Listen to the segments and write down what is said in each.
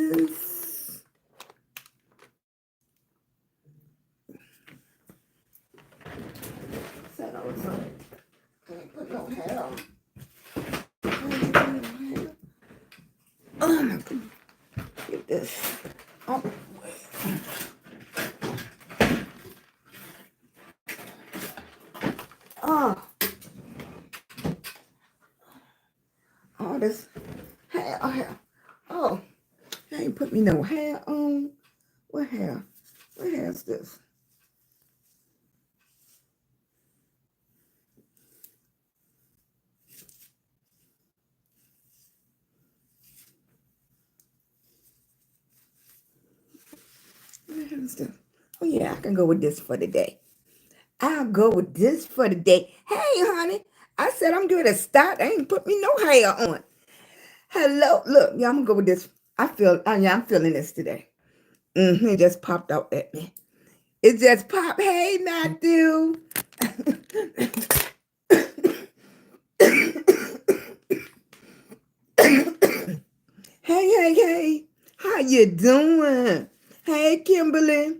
is said I was on. Can't put no hair on. Oh my God. Get this. Oh. Oh. All this hair. Oh. They ain't put me no hair on. What hair? What hair is this? What hair is this? Oh yeah, I can go with this for the day. I'll go with this for the day. Hey, honey. I said I'm doing a start. I ain't put me no hair on. Hello. Look, yeah, I'm gonna go with this. I'm feeling this today. It just popped out at me. It just popped. Hey, Matthew. Hey. How you doing? Hey, Kimberly.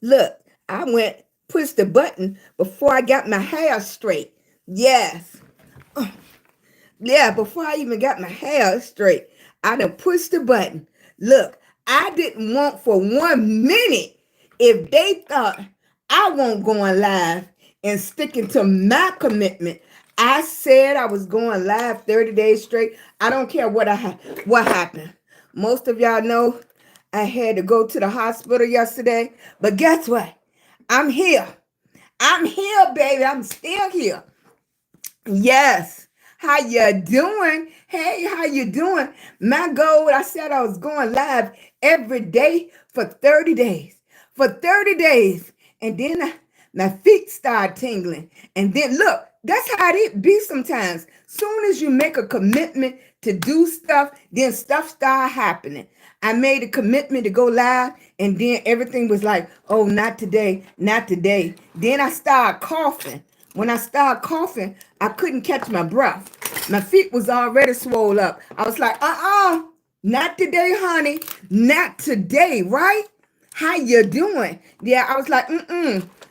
Look, I pushed the button before I got my hair straight. Yes. Yeah, before I even got my hair straight, I done pushed the button. Look, I didn't want for 1 minute if they thought I won't going live and sticking to my commitment. I said I was going live 30 days straight. I don't care what happened. Most of y'all know I had to go to the hospital yesterday, but guess what? I'm here. I'm here, baby. I'm still here. Yes. How you doing? Hey, how you doing? My goal, I said I was going live every day for 30 days. For 30 days. And then my feet start tingling. And then look, that's how it be sometimes. Soon as you make a commitment to do stuff, then stuff start happening. I made a commitment to go live, and then everything was like, oh, not today, not today. Then I started coughing. When I started coughing, I couldn't catch my breath. My feet was already swole up. I was like, not today, honey. Not today, right? How you doing? Yeah, I was like,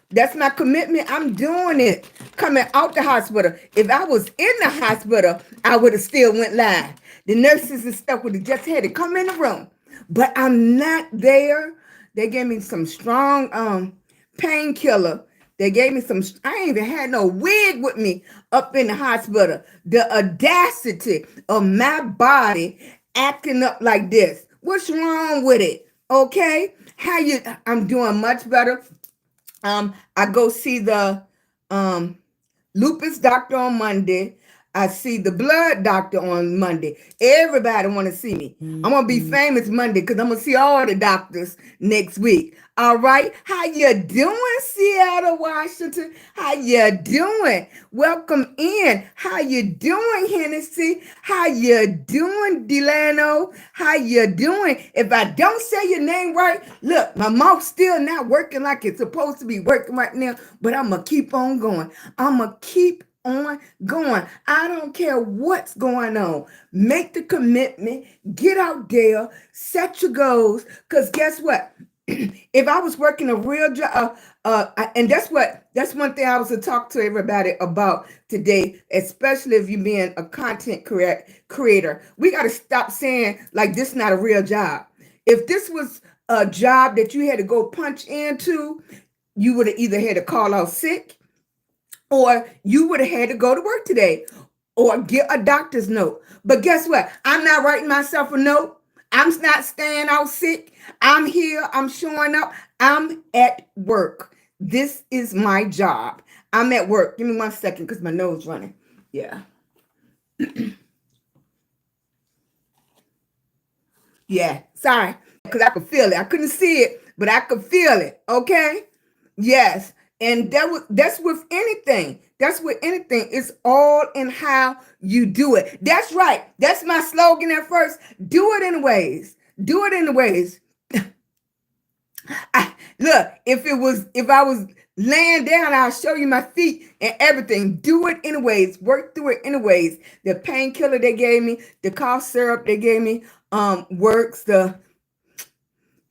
that's my commitment. I'm doing it. Coming out the hospital. If I was in the hospital, I would have still went live. The nurses and stuff would have just had to come in the room. But I'm not there. They gave me some strong painkiller. They gave me some, I ain't even had no wig with me up in the hospital. The audacity of my body acting up like this. What's wrong with it? Okay? I'm doing much better. I go see the lupus doctor on Monday. I see the blood doctor on Monday. Everybody want to see me. I'm going to be famous Monday because I'm going to see all the doctors next week. All right. How you doing, Seattle, Washington? How you doing? Welcome in. How you doing, Hennessy? How you doing, Delano? How you doing? If I don't say your name right, look, my mouth's still not working like it's supposed to be working right now, but I'm going to keep on going. I'm going to keep on going. I don't care what's going on. Make the commitment, get out there, set your goals, because guess what? If I was working a real job, and that's one thing I was to talk to everybody about today, especially if you're being a content creator. We got to stop saying like this is not a real job. If this was a job that you had to go punch into, you would have either had to call out sick, or you would have had to go to work today or get a doctor's note. But guess what? I'm not writing myself a note. I'm not staying out sick. I'm here. I'm showing up. I'm at work. This is my job. I'm at work. Give me 1 second because my nose running. Yeah. Yeah. Sorry. Because I could feel it. I couldn't see it, but I could feel it. Okay? Yes. And that's with anything. That's with anything. It's all in how you do it. That's right. That's my slogan at first. Do it anyways. Do it anyways. Look, if I was laying down, I'll show you my feet and everything. Do it anyways. Work through it anyways. The painkiller they gave me, the cough syrup they gave me, works. And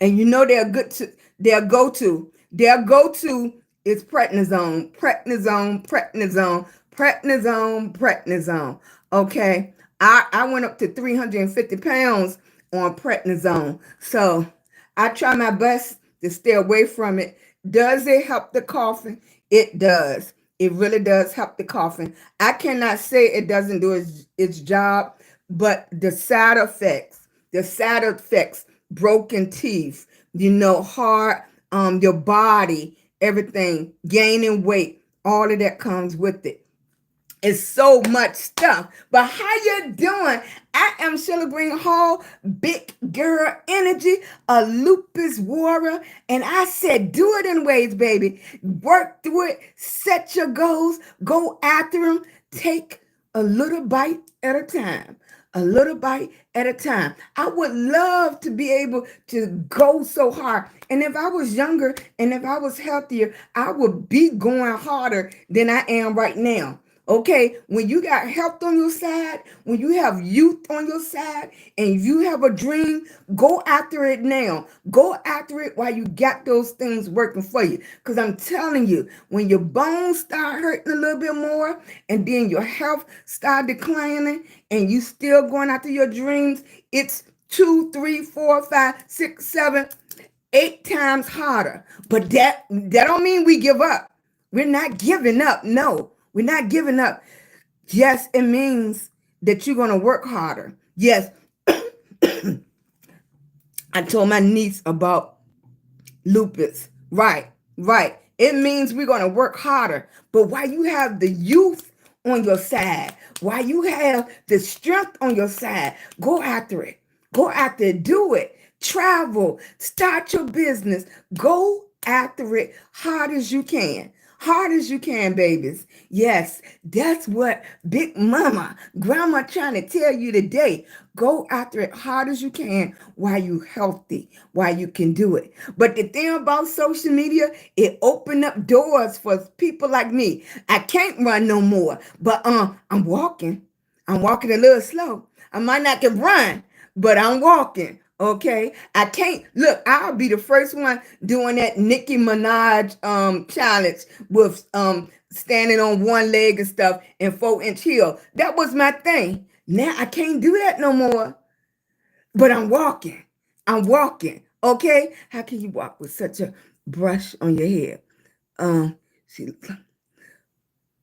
you know their go-to is prednisone. Okay. I went up to 350 pounds on prednisone. So I try my best to stay away from it. Does it help the coughing? It does. It really does help the coughing. I cannot say it doesn't do its job, but the side effects, broken teeth, heart, your body, everything, gaining weight, all of that comes with it. It's so much stuff. But how you doing? I am SheilagreenHall, big girl energy, a lupus warrior. And I said, do it in ways, baby. Work through it. Set your goals. Go after them. Take a little bite at a time. A little bite at a time. I would love to be able to go so hard. And if I was younger and if I was healthier, I would be going harder than I am right now. Okay, when you got health on your side, when you have youth on your side, and you have a dream, go after it now. Go after it while you got those things working for you. Because I'm telling you, when your bones start hurting a little bit more, and then your health start declining, and you still going after your dreams, it's 2, 3, 4, 5, 6, 7, 8 times harder. But that don't mean we give up. We're not giving up. No. We're not giving up. Yes, it means that you're going to work harder. Yes. I told my niece about lupus. Right. It means we're going to work harder. But while you have the youth on your side, while you have the strength on your side, go after it. Go after it. Do it. Travel. Start your business. Go after it hard as you can. Hard as you can, babies. Yes, that's what Big Mama, Grandma trying to tell you today. Go after it hard as you can while you're healthy, while you can do it. But the thing about social media, it opened up doors for people like me. I can't run no more, but I'm walking. I'm walking a little slow. I might not can run, but I'm walking. Okay, I can't look. I'll be the first one doing that Nicki Minaj challenge with standing on one leg and stuff and 4-inch heel. That was my thing. Now I can't do that no more. But I'm walking. I'm walking. Okay, how can you walk with such a brush on your head? See,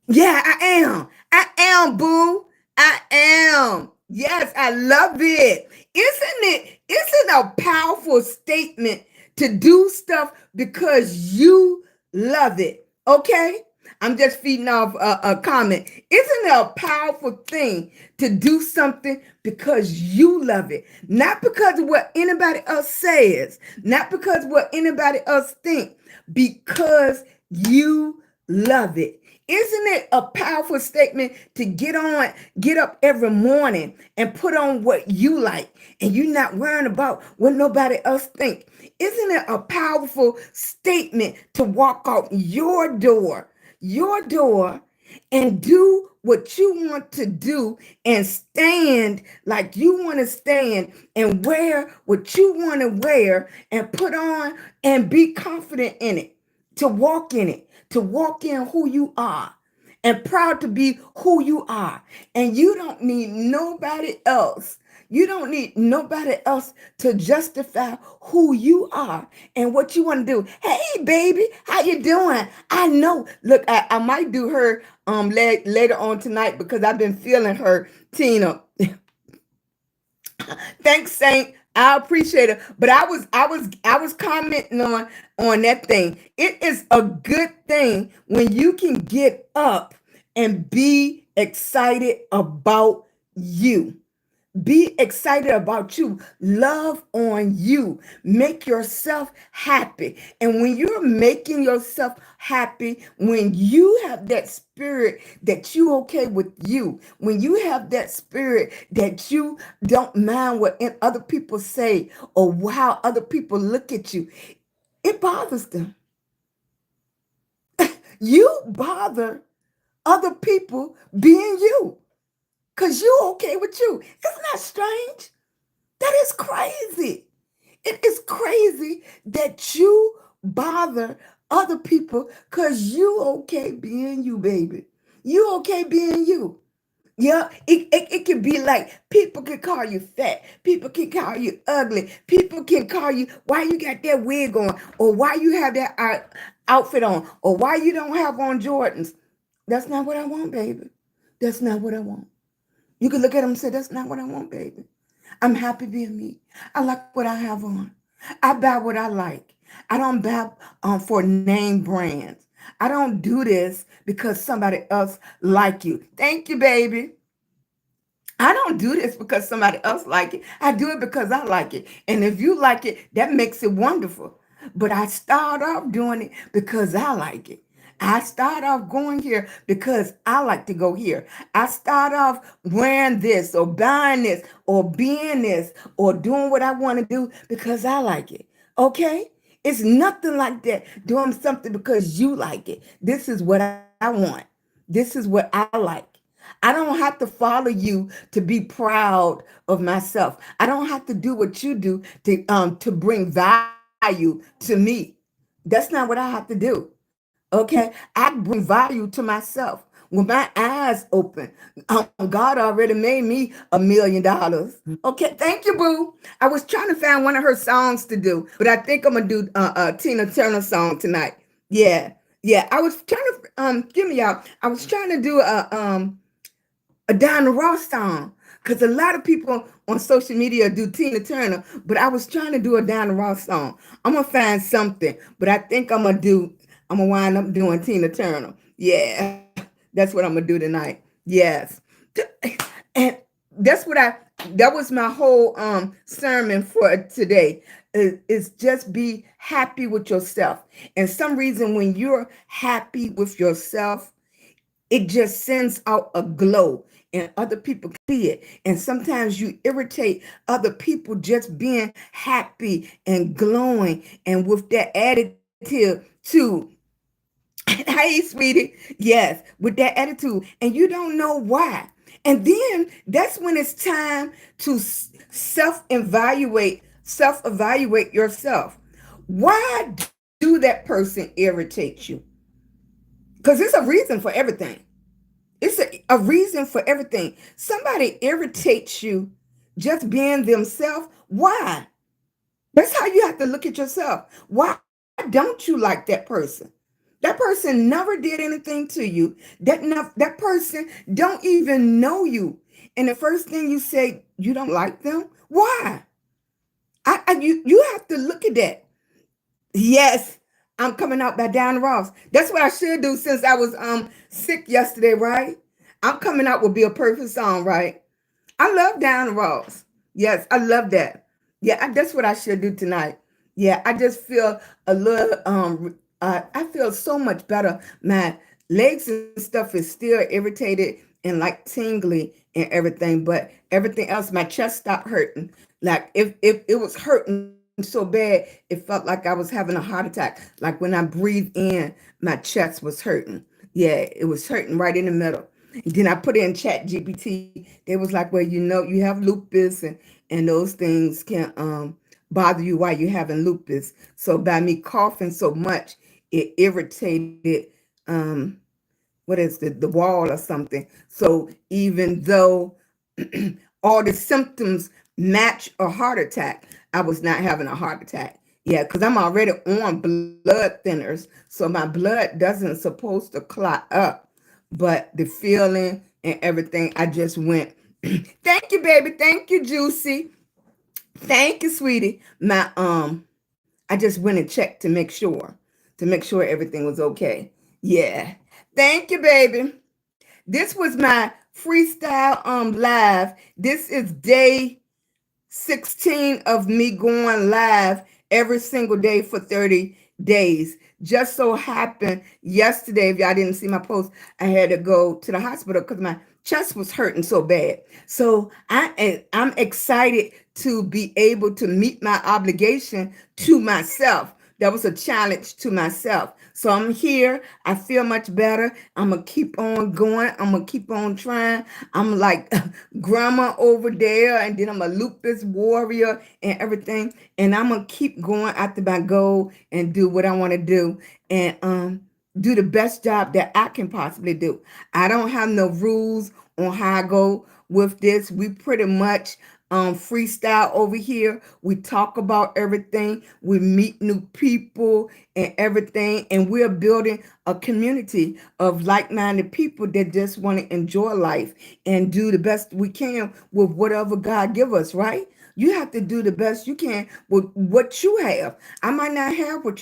yeah, I am. I am, boo. I am. Yes, I love it. Isn't a powerful statement to do stuff because you love it? Okay? I'm just feeding off a comment. Isn't it a powerful thing to do something because you love it? Not because of what anybody else says, not because of what anybody else thinks, because you love it. Isn't it a powerful statement to get up every morning and put on what you like and you're not worrying about what nobody else think? Isn't it a powerful statement to walk out your door, and do what you want to do and stand like you want to stand and wear what you want to wear and put on and be confident in it, to walk in it, to walk in who you are and proud to be who you are. And you don't need nobody else. You don't need nobody else to justify who you are and what you want to do. Hey, baby, how you doing? I know. Look, I might do her later on tonight because I've been feeling her, Tina. Thanks, Saint. I appreciate it. But I was commenting on that thing. It is a good thing when you can get up and be excited about you. Be excited about you. Love on you. Make yourself happy. And when you're making yourself happy, when you have that spirit that you okay with you, when you have that spirit that you don't mind what other people say or how other people look at you, it bothers them. You bother other people being you. Because you're okay with you. Isn't that strange? That is crazy. It is crazy that you bother other people because you okay being you, baby. You okay being you. Yeah, it can be like people can call you fat, people can call you ugly, people can call you why you got that wig on, or why you have that outfit on, or why you don't have on Jordans. That's not what I want, baby. That's not what I want. You can look at them and say, that's not what I want, baby. I'm happy being me. I like what I have on. I buy what I like. I don't buy for name brands. I don't do this because somebody else like you. Thank you, baby. I don't do this because somebody else like it. I do it because I like it. And if you like it, that makes it wonderful. But I start off doing it because I like it. I start off going here because I like to go here. I start off wearing this or buying this or being this or doing what I want to do because I like it. Okay? It's nothing like that. Doing something because you like it. This is what I want. This is what I like. I don't have to follow you to be proud of myself. I don't have to do what you do to bring value to me. That's not what I have to do. Okay, I bring value to myself. When my eyes open, God already made me $1 million. Okay, thank you, boo. I was trying to find one of her songs to do, but I think I'm gonna do a Tina Turner song tonight. Yeah, yeah. I was trying to give me out. I was trying to do a Diana Ross song because a lot of people on social media do Tina Turner, but I was trying to do a Diana Ross song. I'm gonna find something, but I think I'm gonna wind up doing Tina Turner. Yeah, that's what I'm gonna do tonight. Yes, and that was my whole sermon for today. Is just be happy with yourself. And some reason when you're happy with yourself, it just sends out a glow and other people see it. And sometimes you irritate other people just being happy and glowing and with that attitude too. Hey, sweetie. Yes, with that attitude. And you don't know why. And then that's when it's time to self-evaluate yourself. Why do that person irritate you? Because it's a reason for everything. It's a reason for everything. Somebody irritates you just being themselves. Why? That's how you have to look at yourself. Why don't you like that person? That person never did anything to you. That person don't even know you. And the first thing you say, you don't like them? Why? You have to look at that. Yes, I'm coming out by Diana Ross. That's what I should do since I was sick yesterday, right? I'm coming out will be a perfect song, right? I love Diana Ross. Yes, I love that. Yeah, that's what I should do tonight. Yeah, I just feel a little I feel so much better. My legs and stuff is still irritated and like tingly and everything, but everything else, my chest stopped hurting. Like if it was hurting so bad, it felt like I was having a heart attack. Like when I breathed in, my chest was hurting. Yeah, it was hurting right in the middle. And then I put in Chat GPT. They was like, well, you have lupus and those things can bother you while you're having lupus. So by me coughing so much, it irritated what is the wall or something. So even though all the symptoms match a heart attack, I was not having a heart attack. Yeah, because I'm already on blood thinners, so my blood doesn't supposed to clot up. But the feeling and everything, I just went. Thank you, baby. Thank you, Juicy. Thank you, sweetie. I just went and checked to make sure everything was okay. Yeah. Thank you, baby. This was my freestyle live. This is day 16 of me going live every single day for 30 days. Just so happened yesterday, if y'all didn't see my post, I had to go to the hospital because my chest was hurting so bad. So I'm excited to be able to meet my obligation to myself That was a challenge to myself. So I'm here. I feel much better. I'm going to keep on going. I'm going to keep on trying. I'm like grandma over there, and then I'm a lupus warrior and everything. And I'm going to keep going after my goal and do what I want to do. And do the best job that I can possibly do. I don't have no rules on how I go with this. We pretty much freestyle over here. We talk about everything. We meet new people and everything. And we're building a community of like-minded people that just want to enjoy life and do the best we can with whatever God give us, right? You have to do the best you can with what you have. I might not have what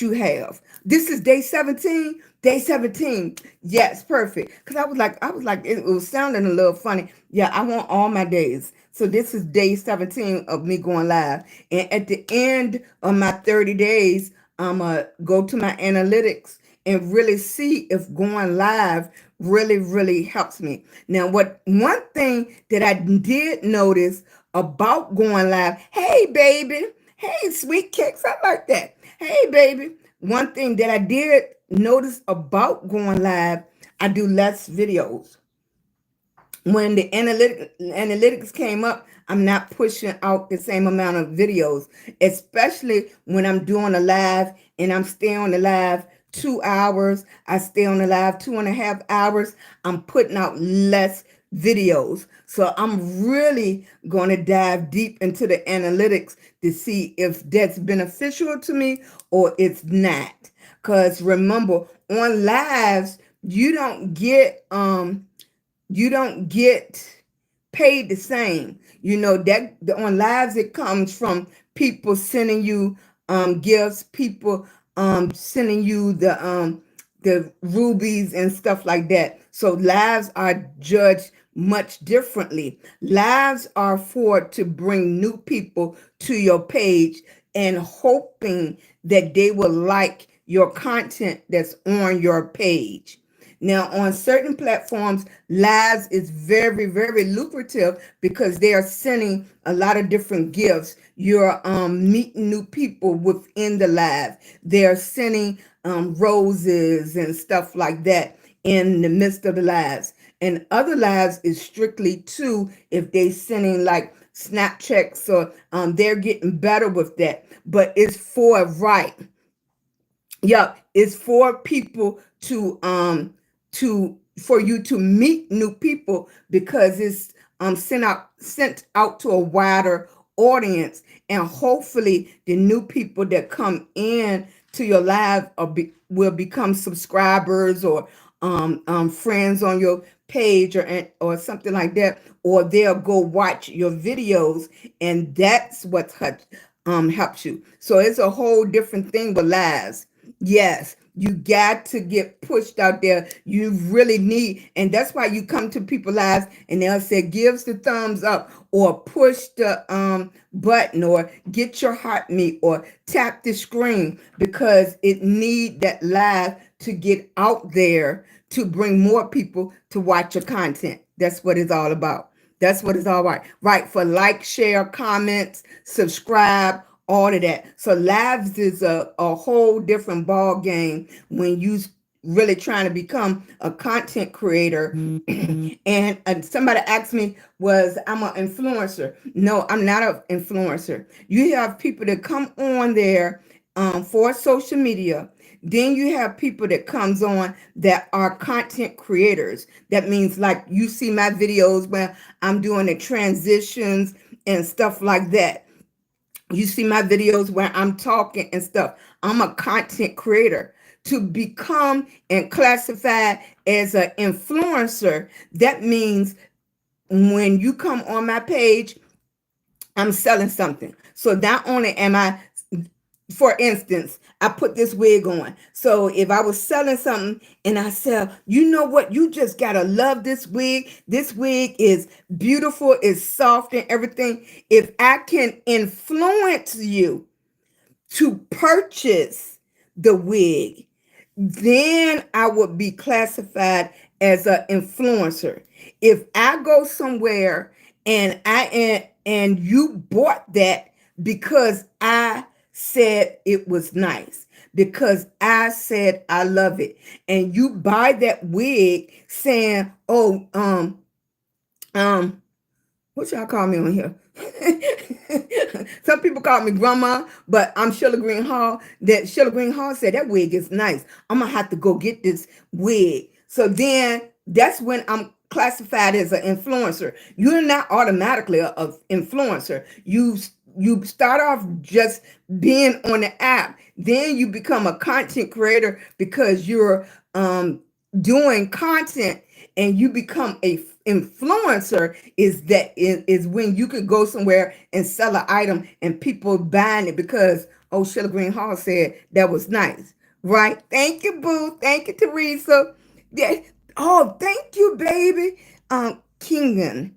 you have. This is day 17. Day 17. Yes, perfect. Because I was like, it was sounding a little funny. Yeah, I want all my days. So this is day 17 of me going live. And at the end of my 30 days, I'm going to go to my analytics and really see if going live really, really helps me. Now, one thing that I did notice about going live, hey, baby, hey, sweet kicks, I like that. Hey, baby, one thing that I did notice about going live, I do less videos. When the analytics came up, I'm not pushing out the same amount of videos, especially when I'm doing a live and I'm staying on the live 2 hours. I stay on the live 2.5 hours. I'm putting out less videos. So I'm really going to dive deep into the analytics to see if that's beneficial to me or it's not. Because remember, on lives, you don't get paid the same. You know that on lives it comes from people sending you gifts, people sending you the rubies and stuff like that. So lives are judged much differently. Lives are for to bring new people to your page and hoping that they will like your content that's on your page. Now, on certain platforms, lives is very, very lucrative because they are sending a lot of different gifts. You're meeting new people within the live. They're sending roses and stuff like that in the midst of the lives. And other lives is strictly too if they sending like Snapchats or they're getting better with that. But it's for right. Yep, it's for people for you to meet new people because it's sent out to a wider audience, and hopefully the new people that come in to your live will become subscribers or friends on your page or something like that, or they'll go watch your videos, and that's what helps you. So it's a whole different thing with lives. Yes, you got to get pushed out there. You really need, and that's why you come to people's lives and they'll say, gives the thumbs up or push the button or get your heart meet or tap the screen because it need that live to get out there to bring more people to watch your content. That's what it's all about. That's what it's all about. Right. For like, share, comments, subscribe, all of that. So lives is a whole different ball game when you really trying to become a content creator. And somebody asked me, was I'm an influencer? No, I'm not an influencer. You have people that come on there for social media. Then you have people that comes on that are content creators. That means like you see my videos where I'm doing the transitions and stuff like that. You see my videos where I'm talking and stuff. I'm a content creator. To become and classified as an influencer, that means when you come on my page, I'm selling something. So not only am I, for instance, I put this wig on. So if I was selling something and I sell, you know what? You just got to love this wig. This wig is beautiful, it's soft and everything. If I can influence you to purchase the wig, then I would be classified as an influencer. If I go somewhere and you bought that because I said it was nice because I said I love it. And you buy that wig saying, oh, um, what y'all call me on here? Some people call me grandma, but I'm Sheila Green Hall. That Sheila Green Hall said that wig is nice. I'm gonna have to go get this wig. So then that's when I'm classified as an influencer. You're not automatically a influencer. You start off just being on the app. Then you become a content creator because you're doing content, and you become a influencer. Is when you could go somewhere and sell an item and people buying it because, oh, Sheila Green Hall said that was nice, right? Thank you, boo. Thank you, Teresa. Yeah. Oh, thank you, baby. Kingen.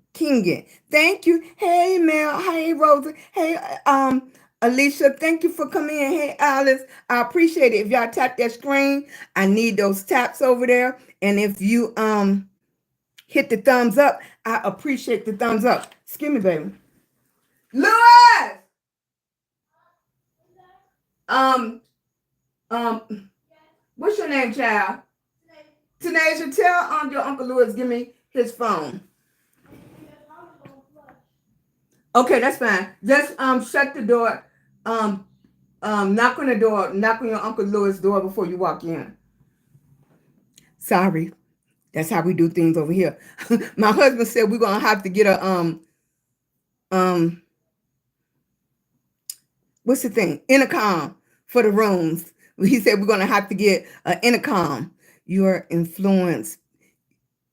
Thank you. Hey, Mel. Hey, Rosa. Hey, Alicia, thank you for coming in. Hey, Alice, I appreciate it. If y'all tap that screen, I need those taps over there. And if you hit the thumbs up, I appreciate the thumbs up. Excuse me, baby. Louis! Um, what's your name, child? Tanasia, tell your Uncle Louis give me his phone. Okay, that's fine. Just shut the door. Knock on the door. Knock on your Uncle Louis' door before you walk in. Sorry, that's how we do things over here. My husband said we're gonna have to get a what's the thing? Intercom for the rooms. He said we're gonna have to get an intercom. Your influence.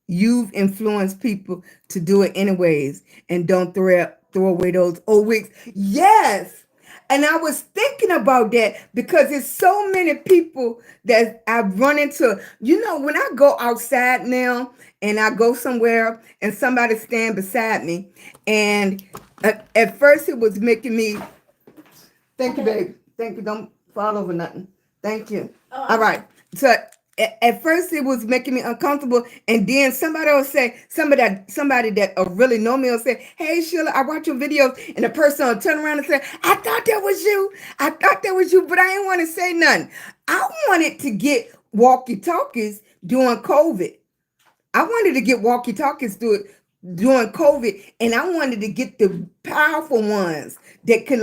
You've influenced people to do it anyways, and don't throw away those old wigs. Yes. And I was thinking about that because there's so many people that I've run into. You know, when I go outside now and I go somewhere and somebody stand beside me, and at first it was making me, thank you, babe. Thank you. Don't fall over nothing. Thank you. All right. So at first it was making me uncomfortable, and then somebody will say, somebody that really know me will say, hey, Sheila, I watch your videos, and the person will turn around and say, I thought that was you. I thought that was you, but I didn't want to say nothing. I wanted to get walkie-talkies during COVID. I wanted to get walkie-talkies during COVID, and I wanted to get the powerful ones that could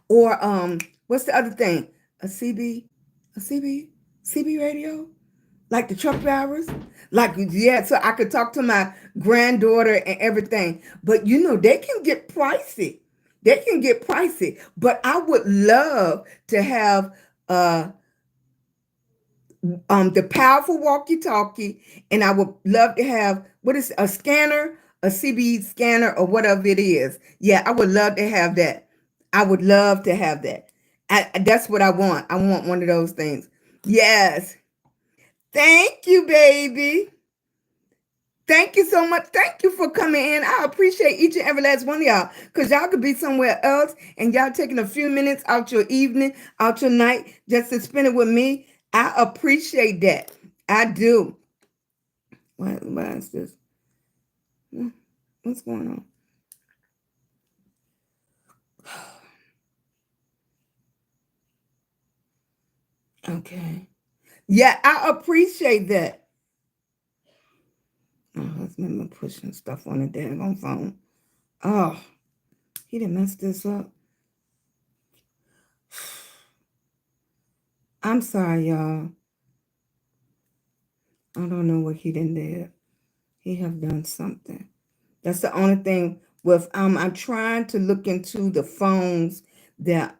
or what's the other thing? A CB radio? Like the truck drivers, so I could talk to my granddaughter and everything. But you know, they can get pricey. But I would love to have the powerful walkie-talkie, and I would love to have a scanner, a CB scanner, or whatever it is. Yeah, I would love to have that. That's what I want. I want one of those things. Yes. Thank you, baby. Thank you so much. Thank you for coming in. I appreciate each and every last one of y'all, because y'all could be somewhere else and y'all taking a few minutes out your evening, out your night, just to spend it with me. I appreciate that. I do. What is this? What's going on? Okay. Yeah, I appreciate that. My husband been pushing stuff on the daggone phone. Oh, he didn't mess this up. I'm sorry, y'all. I don't know what he done did. He have done something. That's the only thing with I'm trying to look into the phones that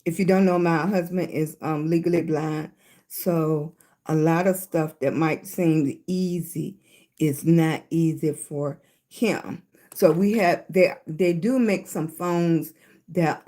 if you don't know, my husband is legally blind. So a lot of stuff that might seem easy is not easy for him. So they do make some phones that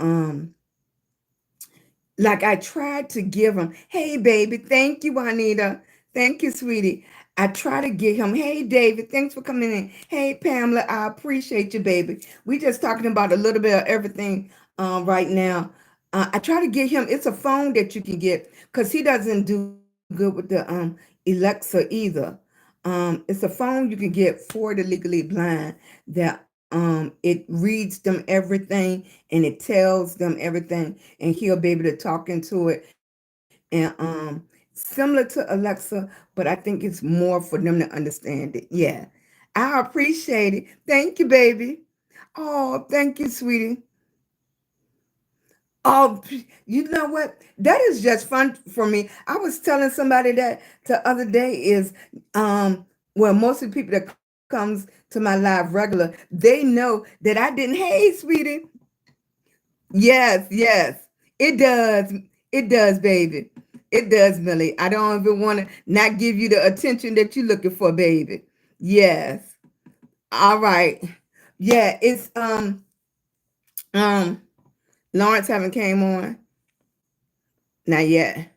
like I tried to give him, hey baby, thank you, Juanita. Thank you, sweetie. I try to get him, hey David, thanks for coming in. Hey Pamela, I appreciate you, baby. We just talking about a little bit of everything right now. I try to get him, it's a phone that you can get because he doesn't do good with the Alexa either. It's a phone you can get for the legally blind that it reads them everything and it tells them everything, and he'll be able to talk into it. And similar to Alexa, but I think it's more for them to understand it. Yeah. I appreciate it. Thank you, baby. Oh, thank you, sweetie. Oh, you know what? That is just fun for me. I was telling somebody that the other day is well, most of the people that comes to my live regular, they know that I didn't. Hey, sweetie. Yes, yes. It does. It does, baby. It does, Millie. I don't even want to not give you the attention that you're looking for, baby. Yes. All right. Yeah, it's um Lawrence haven't came on. Not yet.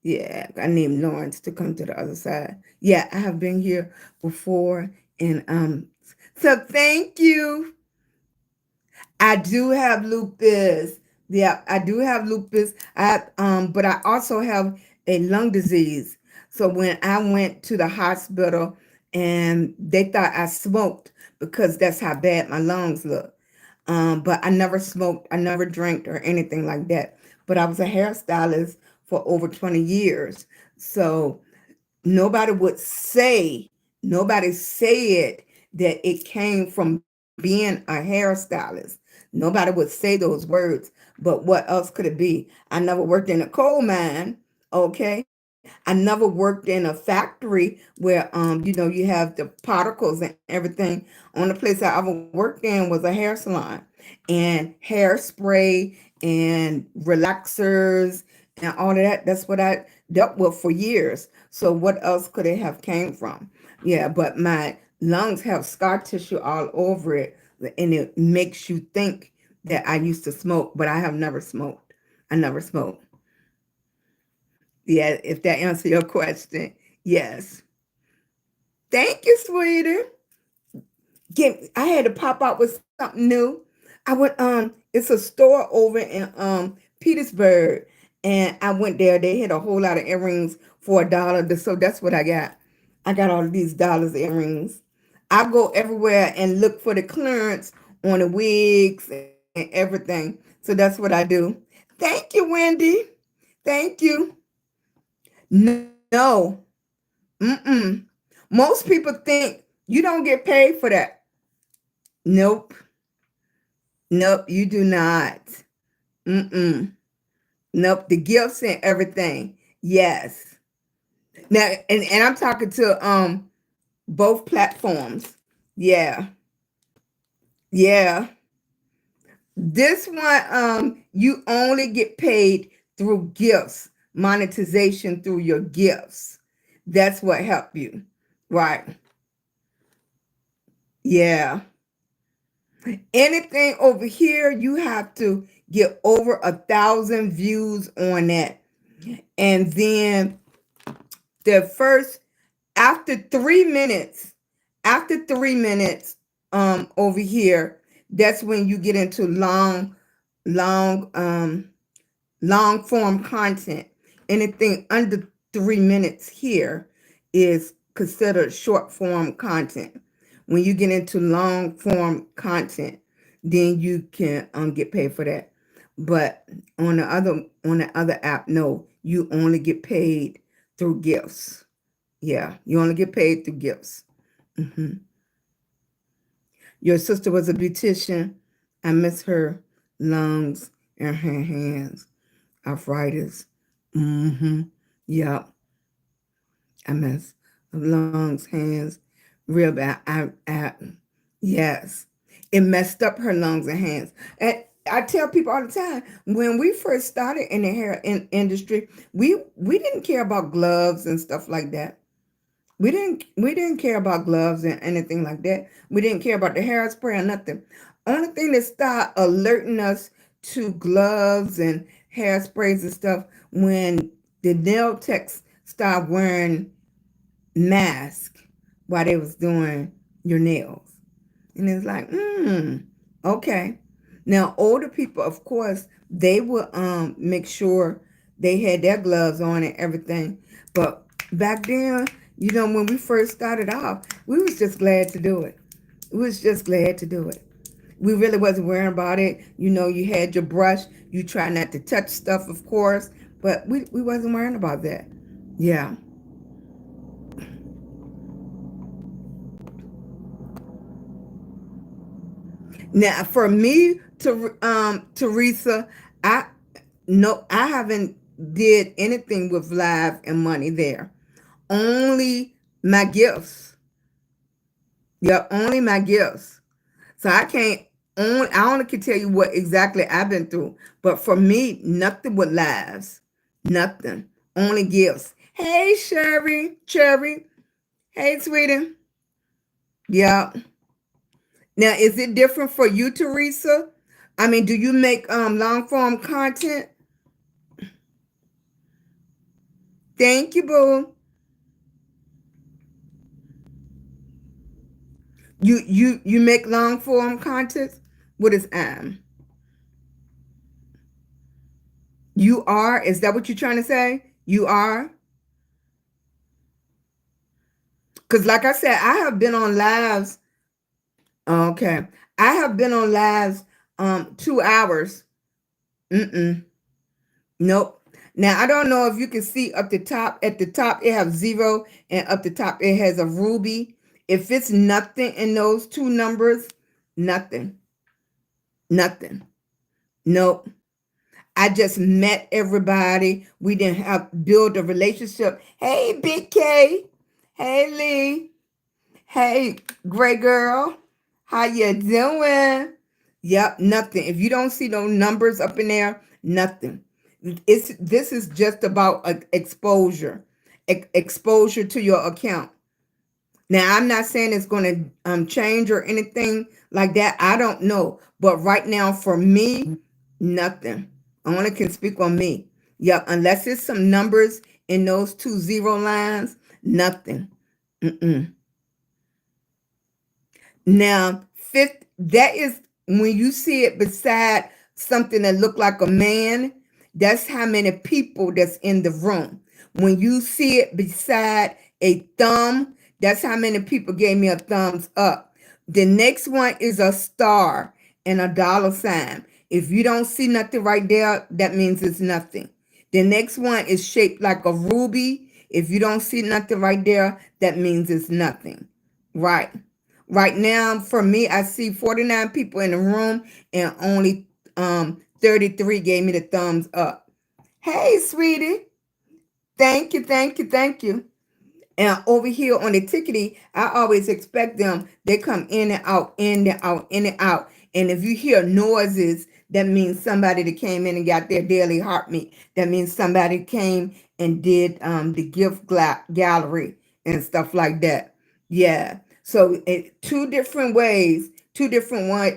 Yeah, I need Lawrence to come to the other side. Yeah, I have been here before, and so thank you. I do have lupus. Yeah, I do have lupus. But I also have a lung disease. So when I went to the hospital, and they thought I smoked because that's how bad my lungs look. But I never smoked, I never drank or anything like that. But I was a hairstylist for over 20 years. So nobody would say, nobody said that it came from being a hairstylist. Nobody would say those words. But what else could it be? I never worked in a coal mine. Okay. I never worked in a factory where you have the particles and everything. Only place I ever worked in was a hair salon, and hairspray and relaxers and all of that. That's what I dealt with for years. So what else could it have came from? Yeah, but my lungs have scar tissue all over it, and it makes you think that I used to smoke, but I have never smoked. I never smoked. Yeah, if that answers your question, yes. Thank you, sweetie. I had to pop out with something new. I went it's a store over in Petersburg, and I went there. They had a whole lot of earrings for $1. So that's what I got. I got all of these dollars earrings. I go everywhere and look for the clearance on the wigs and everything. So that's what I do. Thank you, Wendy. Thank you. No. Mm-mm. Most people think you don't get paid for that. Nope. Nope, you do not. Mm-mm. Nope, the gifts and everything. Yes. Now, and I'm talking to both platforms. Yeah. Yeah. This one, you only get paid through gifts, monetization through your gifts. That's what helped you. Right. Yeah. Anything over here, you have to get over 1,000 views on that. And then the first, after 3 minutes, after 3 minutes, over here, that's when you get into long, long form content. Anything under 3 minutes here is considered short form content. When you get into long form content, then you can get paid for that. But on the other app, no, you only get paid through gifts. Yeah, you only get paid through gifts. Hmm. Your sister was a beautician. I miss her lungs and her hands. Arthritis. Mm-hmm. Yep. I miss lungs, hands, real bad. Yes. It messed up her lungs and hands. And I tell people all the time, when we first started in the hair industry, we didn't care about gloves and stuff like that. We didn't care about gloves and anything like that. We didn't care about the hairspray or nothing. Only thing that started alerting us to gloves and hairsprays and stuff when the nail techs started wearing masks while they was doing your nails. And it's like, okay. Now older people, of course, they would make sure they had their gloves on and everything. But back then, when we first started off, we was just glad to do it. We was just glad to do it. We really wasn't worrying about it. You know, you had your brush. You try not to touch stuff, of course, but we wasn't worrying about that. Yeah. Now, for me, to Teresa, I no, I haven't did anything with live and money there. Only my gifts. Yeah, only my gifts. So I can't I only can tell you what exactly I've been through. But for me, nothing with lives. Nothing. Only gifts. Hey Sherry. Cherry. Hey sweetie. Yeah. Now is it different for you, Teresa? I mean, do you make long form content? Thank you, boo. You make long form content? What is you are? Is that what you're trying to say? You are? Because like I said, I have been on lives. Okay. I have been on lives 2 hours. Mm-mm. Nope. Now I don't know if you can see up the top. At the top it has zero, and up the top it has a ruby. If it's nothing in those two numbers, nothing. Nothing. Nope. I just met everybody. We didn't have build a relationship. Hey, Big K. Hey, Lee. Hey, gray girl. How you doing? Yep, nothing. If you don't see no numbers up in there, nothing. This is just about exposure, exposure to your account. Now, I'm not saying it's going to change or anything like that. I don't know. But right now, for me, nothing. I only can speak on me. Yep, unless it's some numbers in those two zero lines, nothing. Mm-mm. Now, fifth, that is when you see it beside something that look like a man, that's how many people that's in the room. When you see it beside a thumb, that's how many people gave me a thumbs up. The next one is a star and a dollar sign. If you don't see nothing right there, that means it's nothing. The next one is shaped like a ruby. If you don't see nothing right there, that means it's nothing. Right. Right now, for me, I see 49 people in the room and only 33 gave me the thumbs up. Hey, sweetie. Thank you, thank you, thank you. And over here on the tickety, I always expect them. They come in and out, in and out, in and out. And if you hear noises, that means somebody that came in and got their daily heartbeat. That means somebody came and did the gift gallery and stuff like that. Yeah. So two different ways,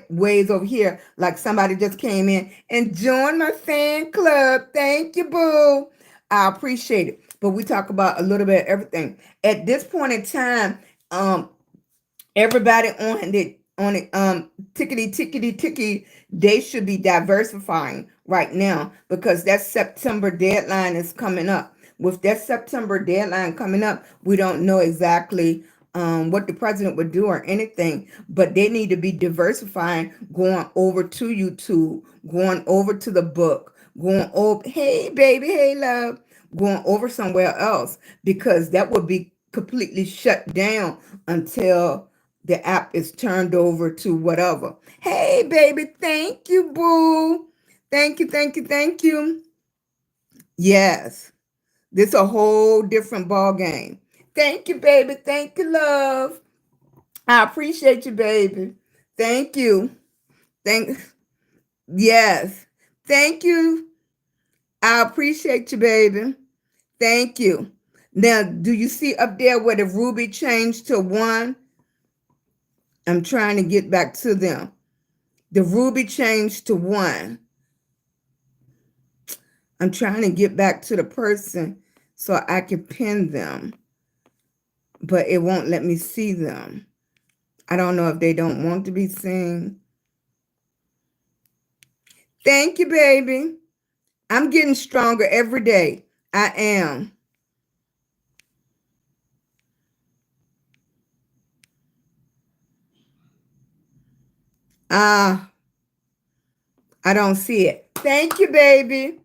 ways over here. Like somebody just came in and joined my fan club. Thank you, boo. I appreciate it. But we talk about a little bit of everything. At this point in time, everybody on the tickety, they should be diversifying right now because that September deadline is coming up. With that September deadline coming up, we don't know exactly what the president would do or anything, but they need to be diversifying, going over to YouTube, going over to the book, going over, hey baby, hey love, going over somewhere else because that would be completely shut down until the app is turned over to whatever. Hey baby, thank you, boo. Thank you, thank you, thank you. Yes. This a whole different ball game. Thank you, baby. Thank you, love. I appreciate you, baby. Thank you. Thank yes. Thank you. I appreciate you, baby. Thank you. Now, do you see up there where the ruby changed to 1? I'm trying to get back to them. The ruby changed to 1. I'm trying to get back to the person so I can pin them, but it won't let me see them. I don't know if they don't want to be seen. Thank you, baby. I'm getting stronger every day. I am. Ah, I don't see it. Thank you, baby.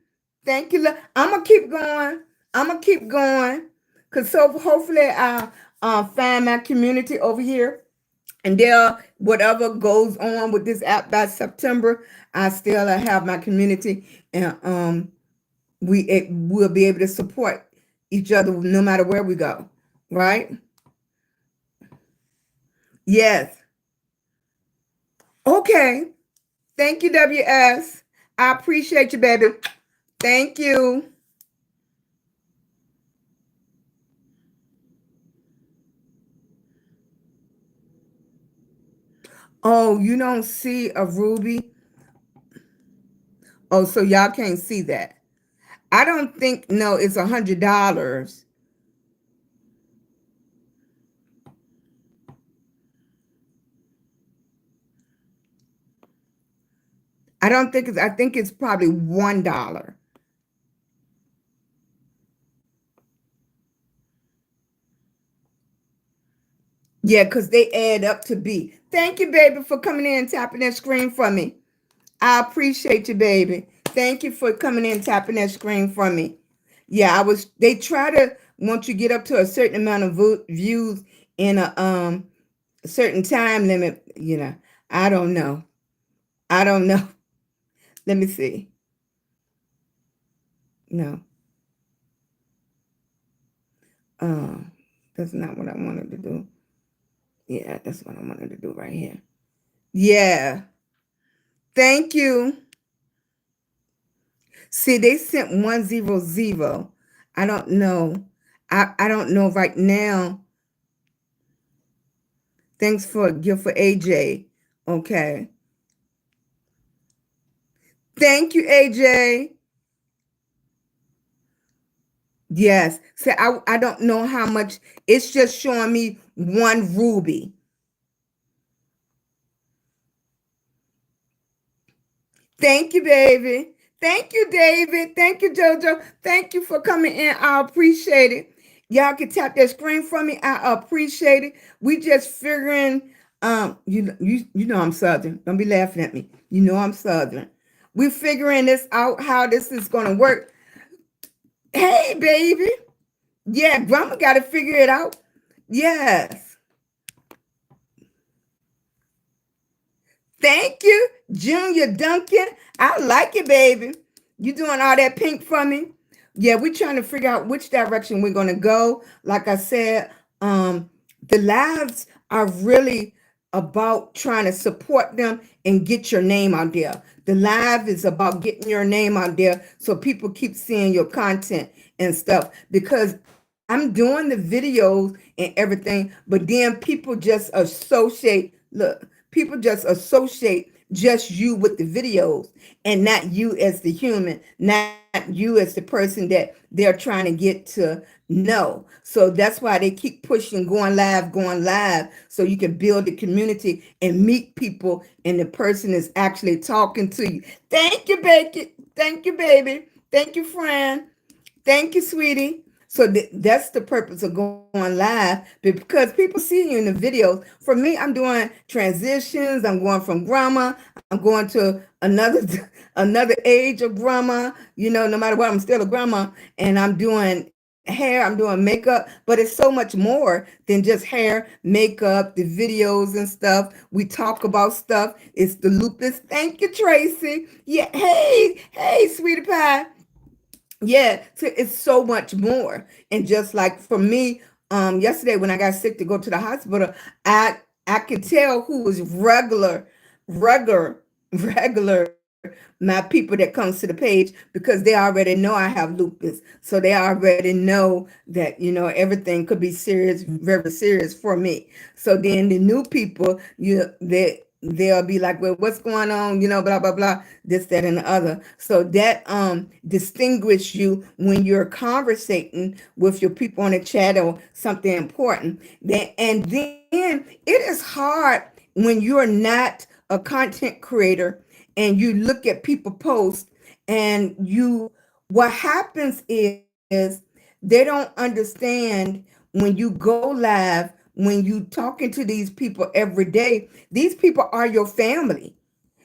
Thank you. I'm gonna keep going. I'm gonna keep going. Cause so hopefully I'll find my community over here. And there, whatever goes on with this app by September, I still have my community, and we'll be able to support each other no matter where we go. Right? Yes. Okay. Thank you, WS. I appreciate you, baby. Thank you. Oh, you don't see a ruby? Oh, so y'all can't see that. I don't think, no, it's $100. I don't think I think it's probably $1. Yeah, because they add up to be. Thank you, baby, for coming in and tapping that screen for me. I appreciate you, baby. Thank you for coming in and tapping that screen for me. Yeah, they try to, once you get up to a certain amount of views in a certain time limit, I don't know. I don't know. Let me see. No. Uh, that's not what I wanted to do. Yeah, that's what I wanted to do right here. Yeah. Thank you. See, they sent 100. I don't know. I don't know right now. Thanks for a gift for AJ. Okay. Thank you, AJ. Yes. See, I don't know how much. It's just showing me one ruby. Thank you, baby. Thank you, David. Thank you, JoJo. Thank you for coming in. I appreciate it. Y'all can tap that screen for me. I appreciate it. We just figuring, you know I'm Southern. Don't be laughing at me. You know I'm Southern. We figuring this out, how this is gonna work. Hey, baby. Yeah, grandma gotta figure it out. Yes. Thank you, Junior Duncan. I like it, baby. You doing all that pink for me? Yeah, we're trying to figure out which direction we're gonna go. Like I said, the lives are really about trying to support them and get your name out there. The live is about getting your name out there so people keep seeing your content and stuff. Because I'm doing the videos and everything, but then people just associate, look, people just associate just you with the videos and not you as the human, not you as the person that they're trying to get to know. So that's why they keep pushing going live, so you can build a community and meet people and the person is actually talking to you. Thank you, Becky. Thank you, baby. Thank you, friend. Thank you, sweetie. So that's the purpose of going live, because people see you in the videos. For me, I'm doing transitions. I'm going from grandma. I'm going to another another age of grandma. No matter what, I'm still a grandma, and I'm doing hair. I'm doing makeup, but it's so much more than just hair, makeup, the videos and stuff. We talk about stuff. It's the lupus. Thank you, Tracy. Yeah. Hey, sweetie pie. Yeah, so it's so much more. And just like for me, yesterday when I got sick to go to the hospital, I could tell who was regular, regular my people that comes to the page, because they already know I have lupus. So they already know that, everything could be serious, very serious for me. So then the new people, they'll be like, well, what's going on? Blah, blah, blah, this, that, and the other. So that distinguish you when you're conversating with your people on the chat or something important. And then it is hard when you're not a content creator and you look at people post, and what happens is they don't understand when you go live when you talking to these people every day, these people are your family.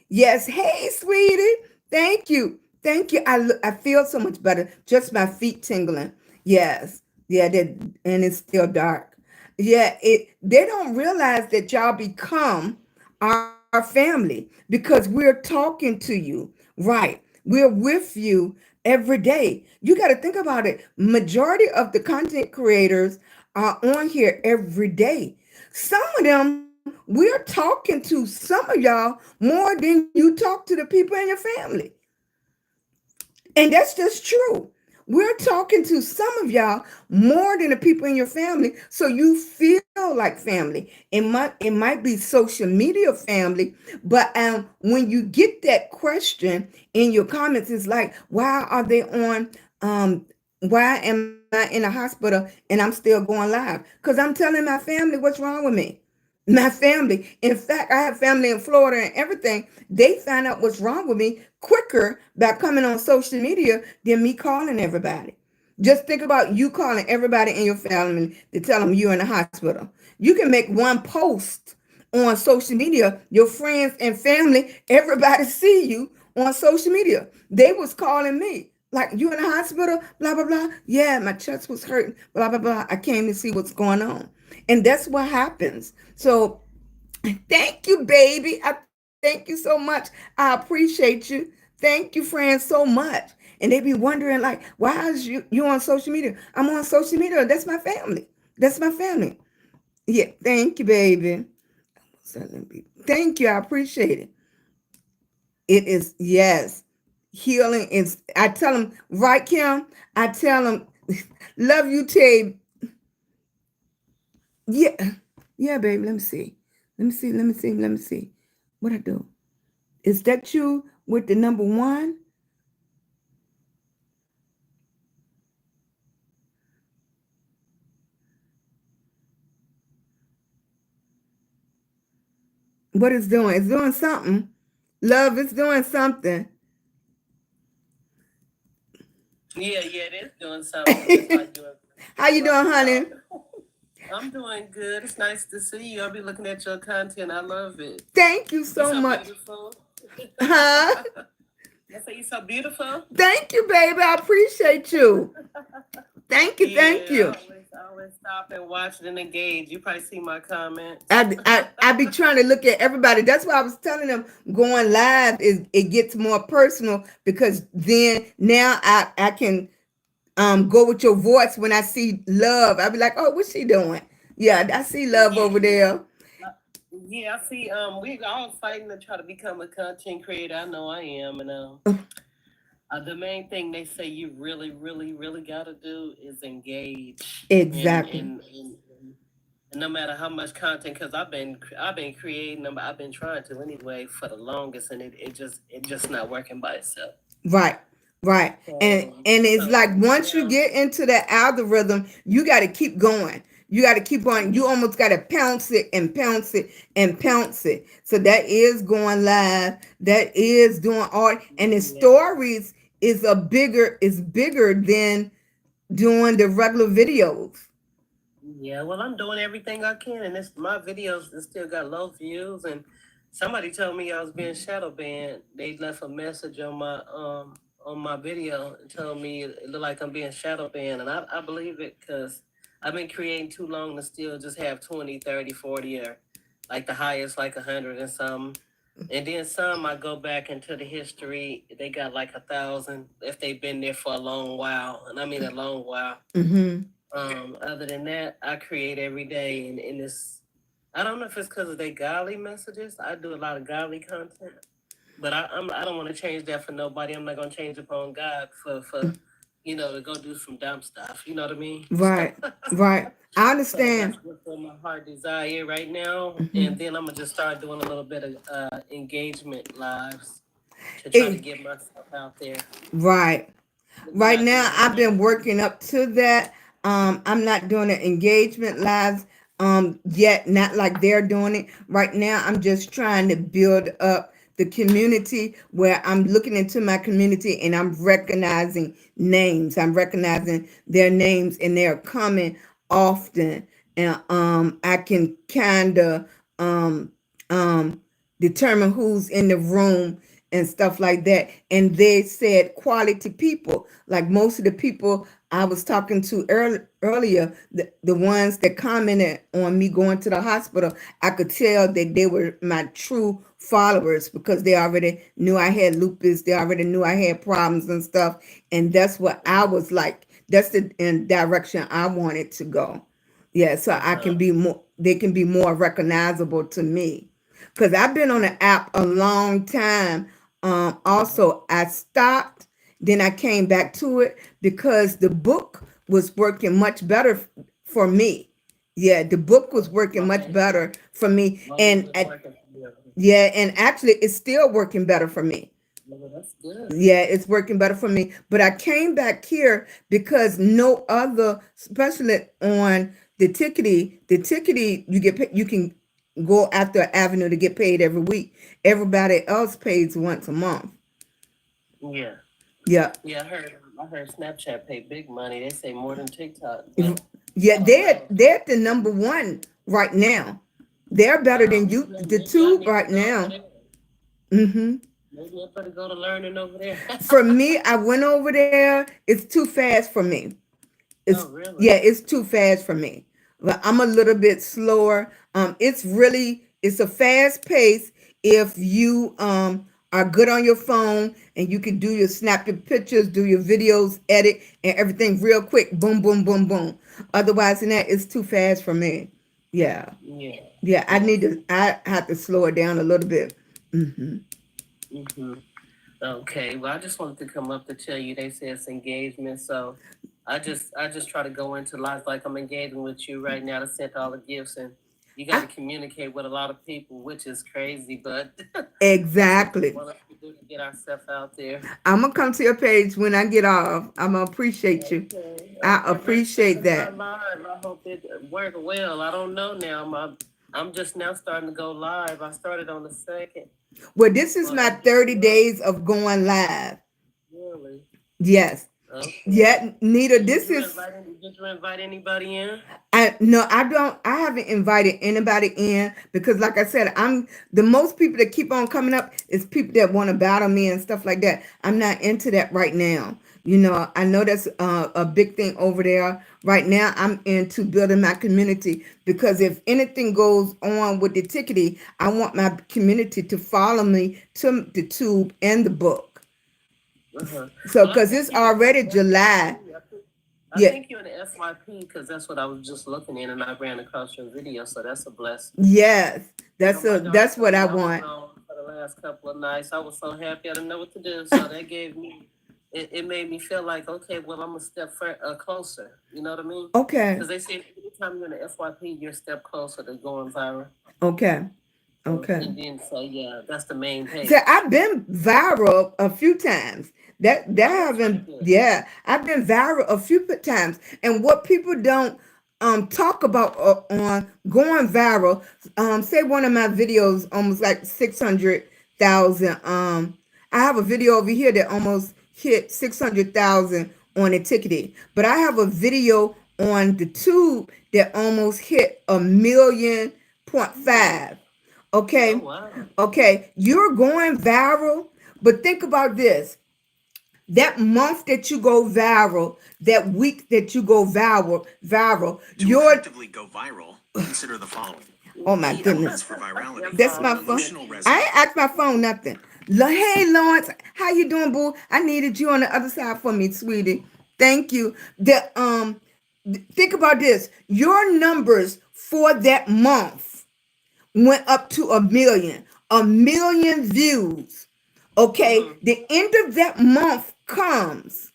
Yes. Hey, sweetie. Thank you. Thank you. I feel so much better. Just my feet tingling. Yes. Yeah. And it's still dark. Yeah. They don't realize that y'all become our family because we're talking to you. Right. We're with you every day. You got to think about it. Majority of the content creators are on here every day. Some of them we're talking to some of y'all more than you talk to the people in your family. And that's just true. We're talking to some of y'all more than the people in your family. So you feel like family. It might be social media family, but when you get that question in your comments, it's like, why are they on why am I in a hospital and I'm still going live? Because I'm telling my family what's wrong with me. My family. In fact, I have family in Florida and everything. They find out what's wrong with me quicker by coming on social media than me calling everybody. Just think about you calling everybody in your family to tell them you're in the hospital. You can make one post on social media. Your friends and family, everybody see you on social media. They was calling me. Like, you in the hospital, blah, blah, blah. Yeah, my chest was hurting, blah, blah, blah. I came to see what's going on. And that's what happens. So thank you, baby. I thank you so much. I appreciate you. Thank you, friends, so much. And they be wondering, like, why is you on social media? I'm on social media. That's my family. That's my family. Yeah, thank you, baby. Thank you. I appreciate it. It is, yes. Healing is, I tell them, right, Kim? I tell them, love you, Tay. Yeah. Yeah, baby. Let me see. Let me see. What I do? Is that you with the number one? What it's doing? It's doing something. Love is doing something. Yeah, it is doing something. It's like doing How you doing, fluffy honey? talk. I'm doing good. It's nice to see you. I'll be looking at your content. I love it. Thank you You so so much. beautiful. Huh? I say you so beautiful. Thank you, baby. I appreciate you. Thank you. Thank Yeah, you. I always stop and watch it and engage. You probably see my comments. I be trying to look at everybody. That's why I was telling them going live is it gets more personal because then now I can go with your voice when I see love. I'll be like, oh, what's she doing? Yeah, I see love Yeah, over there. Uh, yeah. I see. We all fighting to try to become a content creator. I know I am, and the main thing they say you really, really, really got to do is engage, Exactly. and no matter how much content, because I've been creating them, I've been trying to anyway for the longest, and it just not working by itself. Right. Right. And it's like once you Yeah, get into that algorithm, you got to keep going. You got to keep on. You almost got to pounce it and pounce it and pounce it. So that is going live. That is doing art, and the yeah, stories is bigger than doing the regular videos. yeah. Well, I'm doing everything I can, and it's my videos that still got low views. And somebody told me I was being shadow banned. They left a message on my video and told me it looked like I'm being shadow banned, and I believe it because I've been creating too long to still just have 20, 30, 40, or like the highest like 100 and some. And then some I go back into the history. They got like 1,000 if they've been there for a long while, and I mean a long while. Mm-hmm. Other than that, I create every day, and it's I don't know if it's because of they godly messages. I do a lot of godly content, but I don't want to change that for nobody. I'm not gonna change upon God for to go do some dumb stuff. You know what I mean? Right. Right. I So that's understand. what my heart desire right now, and Mm-hmm. then I'm gonna just start doing a little bit of engagement lives to try to It, get myself out there. right. But Right now, I've been working up to that. I'm not doing the engagement lives yet, not like they're doing it. Right now, I'm just trying to build up the community where I'm looking into my community and I'm recognizing names. I'm recognizing their names and they're coming often. and I can kind of um determine who's in the room and stuff like that. And they said quality people, like most of the people I was talking to earlier, the ones that commented on me going to the hospital, I could tell that they were my true followers because they already knew I had lupus. They already knew I had problems and stuff. And that's what I was like. That's the direction I wanted to go. Yeah, so I can be more, they can be more recognizable to me. Because I've been on the app a long time. Also, I stopped, then I came back to it because the book was working much better for me. Yeah, the book was working much better for me. And yeah, and actually it's still working better for me. Well, that's good. Yeah, it's working better for me. But I came back here because no other, especially on the tickety, you can go after an avenue to get paid every week. Everybody else pays once a month. Yeah. Yeah. Yeah, I heard Snapchat pay big money. They say more than TikTok. But Yeah, I don't they're the number one right now. They're better know. than you, Wow. the Maybe I tube need to right go over now. there. Mm-hmm. Maybe I better go to learning over there. For me, I went over there. It's too fast for me. It's Oh, really? Yeah, it's too fast for me. But I'm a little bit slower. It's a fast pace if you are good on your phone and you can snap your pictures, do your videos, edit and everything real quick. Boom, boom, boom, boom. Otherwise than that, it's too fast for me. Yeah. Yeah. Yeah, Yeah. I have to slow it down a little bit. Hmm. Mm-hmm. Okay. Well, I just wanted to come up to tell you they say it's engagement, so I just try to go into life like I'm engaging with you right now to send all the gifts, and you got to communicate with a lot of people, which is crazy, but that's what we Exactly. want us to do to get ourselves out there. I'm gonna come to your page when I get off. I'm gonna appreciate you. Okay. I Okay. Ready to appreciate start that. live. I hope it worked well. I don't know now. I'm just now starting to go live. I started on the second, Well, this is but my 30 days of going live. really. Yes. Okay. Yeah, Nita, Did this you is invite did you invite anybody in? I no, I don't. I haven't invited anybody in because, like I said, I'm the most people that keep on coming up is people that want to battle me and stuff like that. I'm not into that right now. I know that's a big thing over there right now. I'm into building my community because if anything goes on with the tickety, I want my community to follow me to the tube and the book. Uh-huh. So, Well, I because think it's you in the already July. SYP. I Yeah. think you're in the SYP because that's what I was just looking in, and I ran across your video, so that's a blessing. Yes. Yeah, my daughter That's what told I me I was want. on for the last couple of nights. I was so happy I didn't know what to do, so that gave me it made me feel like, okay, well, I'm a step closer. You know what I mean? Okay. Because they say anytime you're in the FYP, you're a step closer to going viral. Okay. So, Okay. and then, so yeah, that's the main So page. I've been viral a few times. That Oh, that's really haven't good. Yeah, I've been viral a few times. And what people don't talk about on going viral, say one of my videos almost like 600,000. I have a video over here that almost hit 600,000 on a ticketing, but I have a video on the tube that almost hit 1.5 million. Oh, Okay. wow. Okay. You're going viral, but think about this. That month that you go viral, that week that you go viral, To you're effectively go viral, consider the following. oh my Key goodness. elements for virality. That's my phone. Emotional I resonance. ain't asked my phone nothing. Hey Lawrence, how you doing, boo? I needed you on the other side for me, sweetie. Thank you. Think about this. Your numbers for that month went up to 1 million views. Okay, the end of that month comes.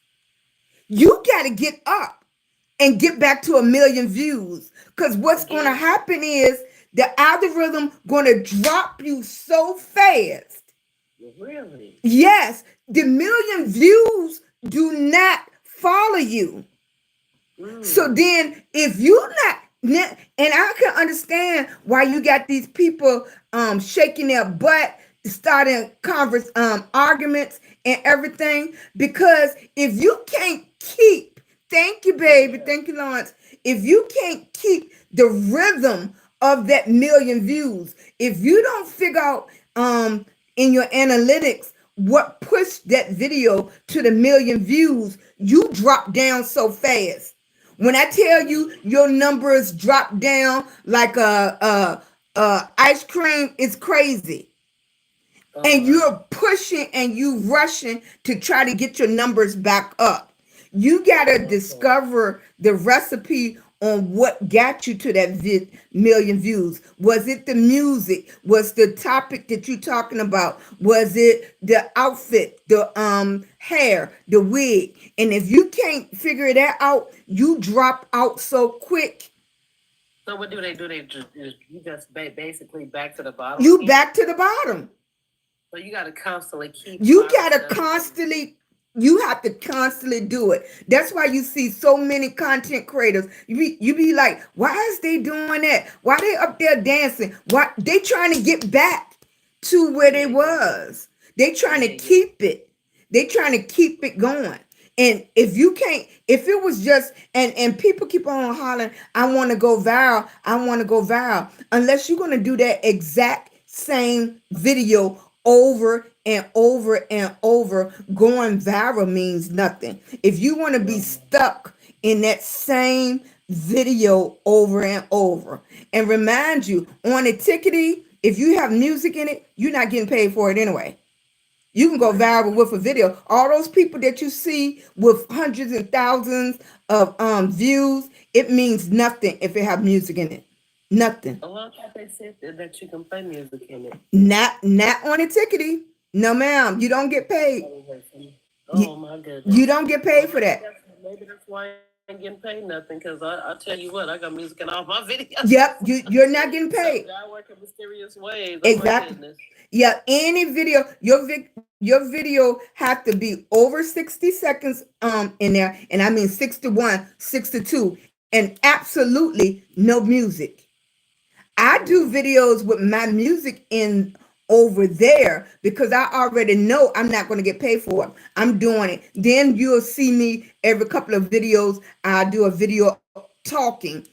You got to get up and get back to 1 million views. Because what's going to happen is the algorithm going to drop you so fast. Really? Yes, the million views do not follow you. So then, if you're not, and I can understand why you got these people shaking their butt, starting arguments and everything, because if you can't keep, thank you, baby, thank you, Lawrence. if you can't keep the rhythm of that million views, if you don't figure out in your analytics what pushed that video to the million views, you drop down so fast. When I tell you your numbers drop down like a ice cream, it's crazy. And you're pushing and you rushing to try to get your numbers back up. You got to discover the recipe on what got you to that million views. Was it the music? Was the topic that you talking about? Was it the outfit, the hair, the wig? And if you can't figure that out, you drop out so quick. So what do they do? They just you just basically back to the bottom. You again? back to the bottom. So you got to constantly keep. You gotta constantly. You have to constantly do it. That's why you see so many content creators. You be like, why is they doing that? Why they up there dancing? Why they trying to get back to where they was? They trying to keep it. They trying to keep it going. And if you can't, if it was just, and people keep on hollering, I want to go viral, I want to go viral. Unless you're going to do that exact same video over and over and over, going viral means nothing. If you want to be stuck in that same video over and over, and remind you, on a tickety, if you have music in it, you're not getting paid for it anyway. You can go viral with a video. All those people that you see with hundreds and thousands of views, it means nothing if it have music in it. Nothing. Oh, I thought they said that you can play music in it. Not on a tickety. No, ma'am. You don't get paid. Oh my goodness. You don't get paid for that. Maybe that's why I ain't getting paid nothing. Because I tell you what, I got music in all my videos. Yep. You're not getting paid. I work in mysterious ways. Exactly. Yeah, any video, your video have to be over 60 seconds in there, and I mean 61, 62, and absolutely no music. I do videos with my music in over there because I already know I'm not going to get paid for it. I'm doing it. Then you'll see me every couple of videos. I'll do a video talking.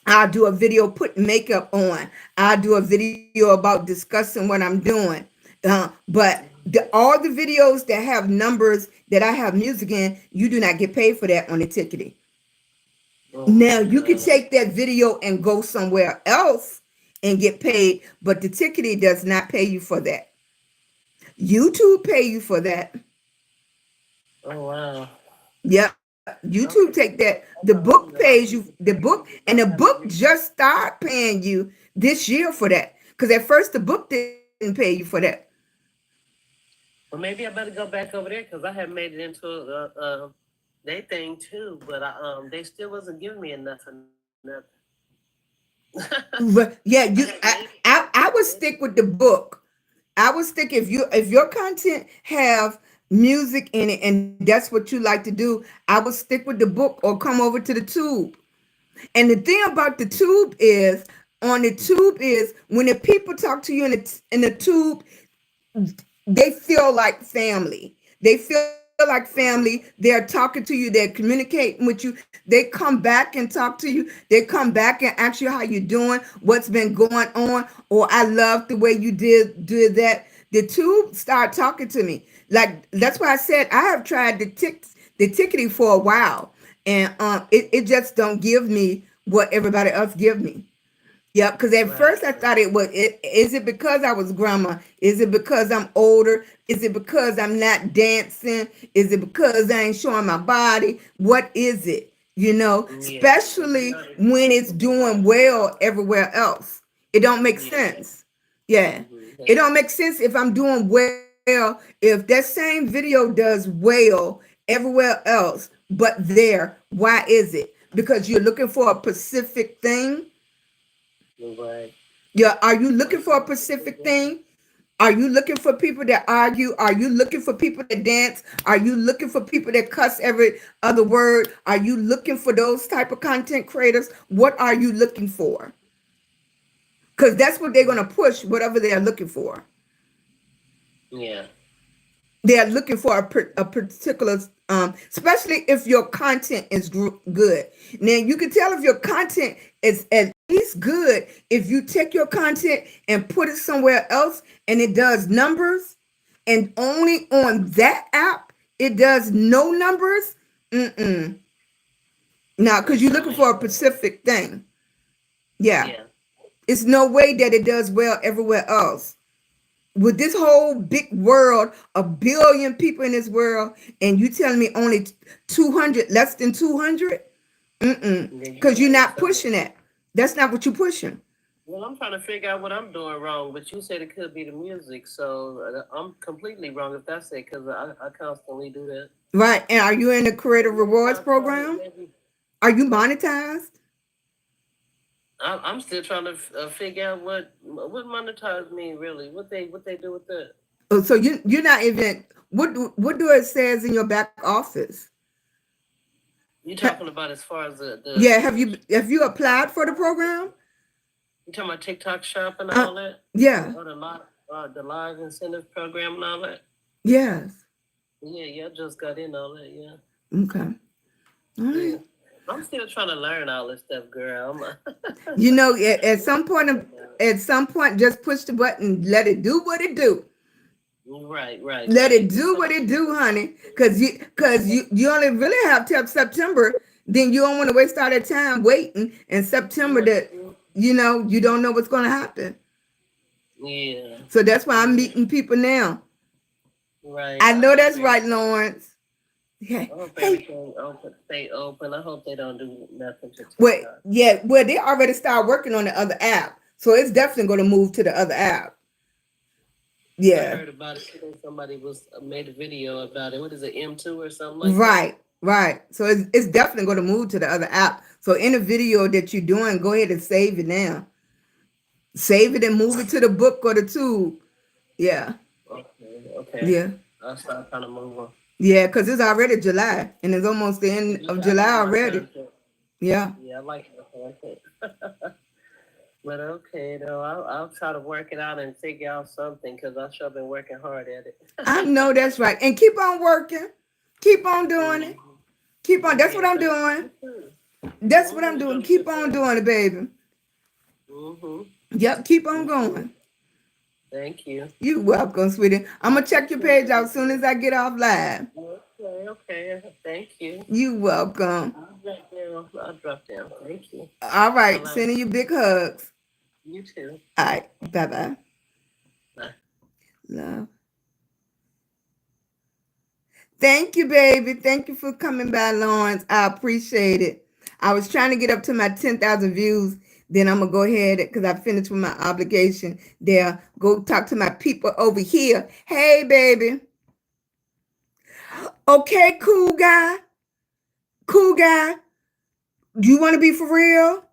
I'll do a video putting makeup on. I'll do a video about discussing what I'm doing. But all the videos that have numbers that I have music in, you do not get paid for that on the ticketing. Now, you can take that video and go somewhere else and get paid, but the ticketing does not pay you for that. YouTube pay you for that. Oh, wow. Yep. YouTube take that. The book pays you, the book, and the book just start paying you this year for that. Because at first the book didn't pay you for that. Well, maybe I better go back over there because I have made it into a they thing too, but they still wasn't giving me enough. Yeah, I would stick with the book. I would stick if your content have music in it and that's what you like to do, I would stick with the book or come over to the tube. And the thing about the tube is, on the tube is when the people talk to you in the tube, they feel like family. They feel like family. They're talking to you. They're communicating with you. They come back and talk to you. They come back and ask you how you're doing, what's been going on, or I love the way you did that. The tube start talking to me. Like, that's why I said I have tried the ticketing for a while, and it just don't give me what everybody else give me. Yeah, because at first I thought is it because I was grandma? Is it because I'm older? Is it because I'm not dancing? Is it because I ain't showing my body? What is it? Especially when it's doing well everywhere else. It don't make sense. Yeah. It don't make sense if I'm doing well, if that same video does well everywhere else, but there, why is it? Because you're looking for a specific thing. Right. Yeah. Are you looking for a specific thing? Are you looking for people that argue? Are you looking for people that dance? Are you looking for people that cuss every other word? Are you looking for those type of content creators? What are you looking for? Because that's what they're going to push, whatever they're looking for. Yeah. They're looking for a particular, especially if your content is good. Now you can tell if your content is at least good if you take your content and put it somewhere else and it does numbers, and only on that app it does no numbers. Now, because you're looking for a specific thing. Yeah. It's no way that it does well everywhere else. With this whole big world, a billion people in this world, and you telling me only 200, less than 200? Because you're not pushing that. That's not what you're pushing. Well, I'm trying to figure out what I'm doing wrong, but you said it could be the music, so I'm completely wrong if that's it, because I constantly do that. Right. And are you in the Creative Rewards program? Are you monetized? I'm still trying to figure out what monetize mean really. What they do with that. Oh, so you're not even, what do it says in your back office? You talking about as far as the yeah, have you applied for the program? You talking about TikTok shop and all that? Yeah. Or the live incentive program and all that? Yes. Yeah, I just got in all that, yeah. Okay. All right. Yeah. I'm still trying to learn all this stuff, girl. You know, at some point, just push the button, let it do what it do. Right. Let it do what it do, honey. Because you only really have till September. Then you don't want to waste all that time waiting in September that you don't know what's going to happen. Yeah. So that's why I'm meeting people now. Right. I know that's right, Lawrence. Yeah. I hope everything stay open. I hope they don't do nothing to well, they already started working on the other app. So it's definitely going to move to the other app. Yeah. I heard about it. Somebody made a video about it. What is it, M2 or something like that? Right. So it's definitely going to move to the other app. So in the video that you're doing, go ahead and save it now. Save it and move it to the book or the tube. Yeah. Okay. Yeah. I'll start trying to move on. Yeah, because it's already July, and it's almost the end of July already. Yeah. Yeah, I like it. But okay, though, I'll try to work it out and figure out something, because I've sure been working hard at it. I know that's right. And keep on working. Keep on doing it. Keep on. That's what I'm doing. That's what I'm doing. Keep on doing it, baby. Yep, keep on going. Thank you. You're welcome, sweetie. I'm going to check your page out as soon as I get off live. Okay. Thank you. You're welcome. I'll drop down. Thank you. All right. Bye-bye. Sending you big hugs. You too. All right. Bye-bye. Bye. Love. Thank you, baby. Thank you for coming by, Lawrence. I appreciate it. I was trying to get up to my 10,000 views. Then I'm going to go ahead, because I finished with my obligation there. Go talk to my people over here. Hey, baby. Okay, cool guy. Cool guy. You want to be for real?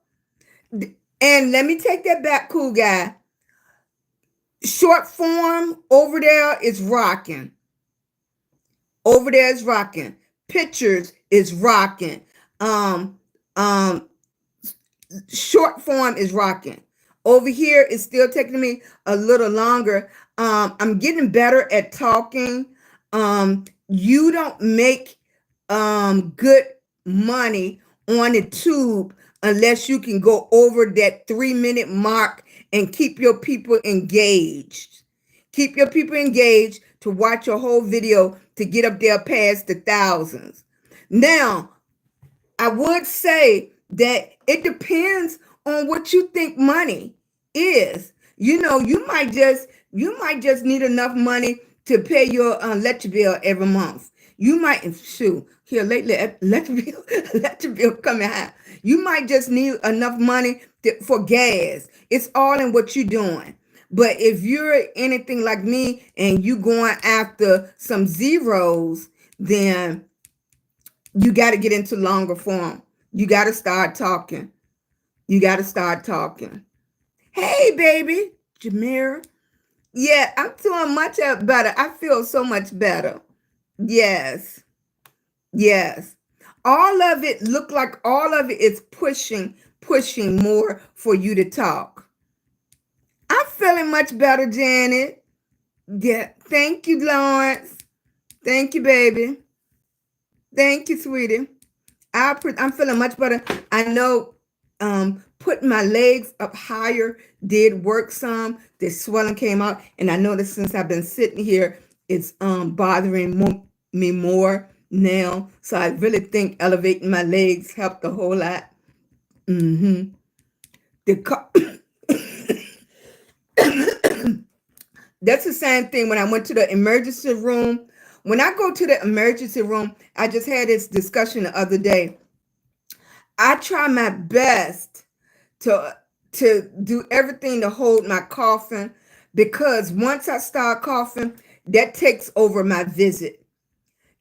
And let me take that back, cool guy. Short form over there is rocking. Over there is rocking. Pictures is rocking. Short form is rocking. Over here, it's still taking me a little longer. I'm getting better at talking. You don't make good money on the tube unless you can go over that 3-minute mark and keep your people engaged. Keep your people engaged to watch your whole video to get up there past the thousands. Now, I would say that it depends on what you think money is. You might just need enough money to pay your electric bill every month. You might here lately electric bill coming high. You might just need enough money for gas. It's all in what you're doing. But if you're anything like me and you going after some zeros, then you got to get into longer form. You got to start talking. Hey, baby, Jameer. Yeah, I'm doing much better. I feel so much better. Yes. All of it is pushing more for you to talk. I'm feeling much better, Janet. Yeah, thank you, Lawrence. Thank you, baby. Thank you, sweetie. I'm feeling much better. I know putting my legs up higher did work some. The swelling came out, and I noticed since I've been sitting here, it's bothering me more now. So I really think elevating my legs helped a whole lot. Mm-hmm. The That's the same thing when I went to the emergency room. When I go to the emergency room, I just had this discussion the other day. I try my best to do everything to hold my coughing, because once I start coughing, that takes over my visit.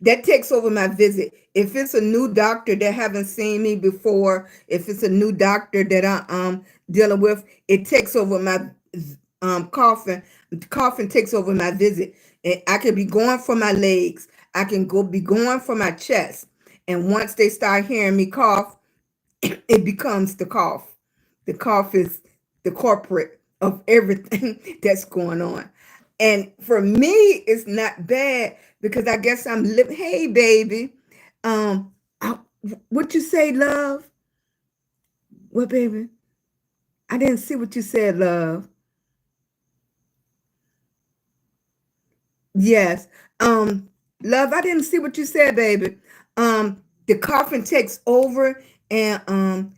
That takes over my visit. If it's a new doctor that haven't seen me before, if it's a new doctor that I dealing with, it takes over my coughing. Coughing takes over my visit. And I can be going for my legs. I can be going for my chest. And once they start hearing me cough, it becomes the cough. The cough is the corporate of everything that's going on. And for me, it's not bad because I guess I'm living. Hey, baby. Um, I- what you say, love? What, baby? I didn't see what you said, love. Yes. Love, I didn't see what you said, baby. The coughing takes over, and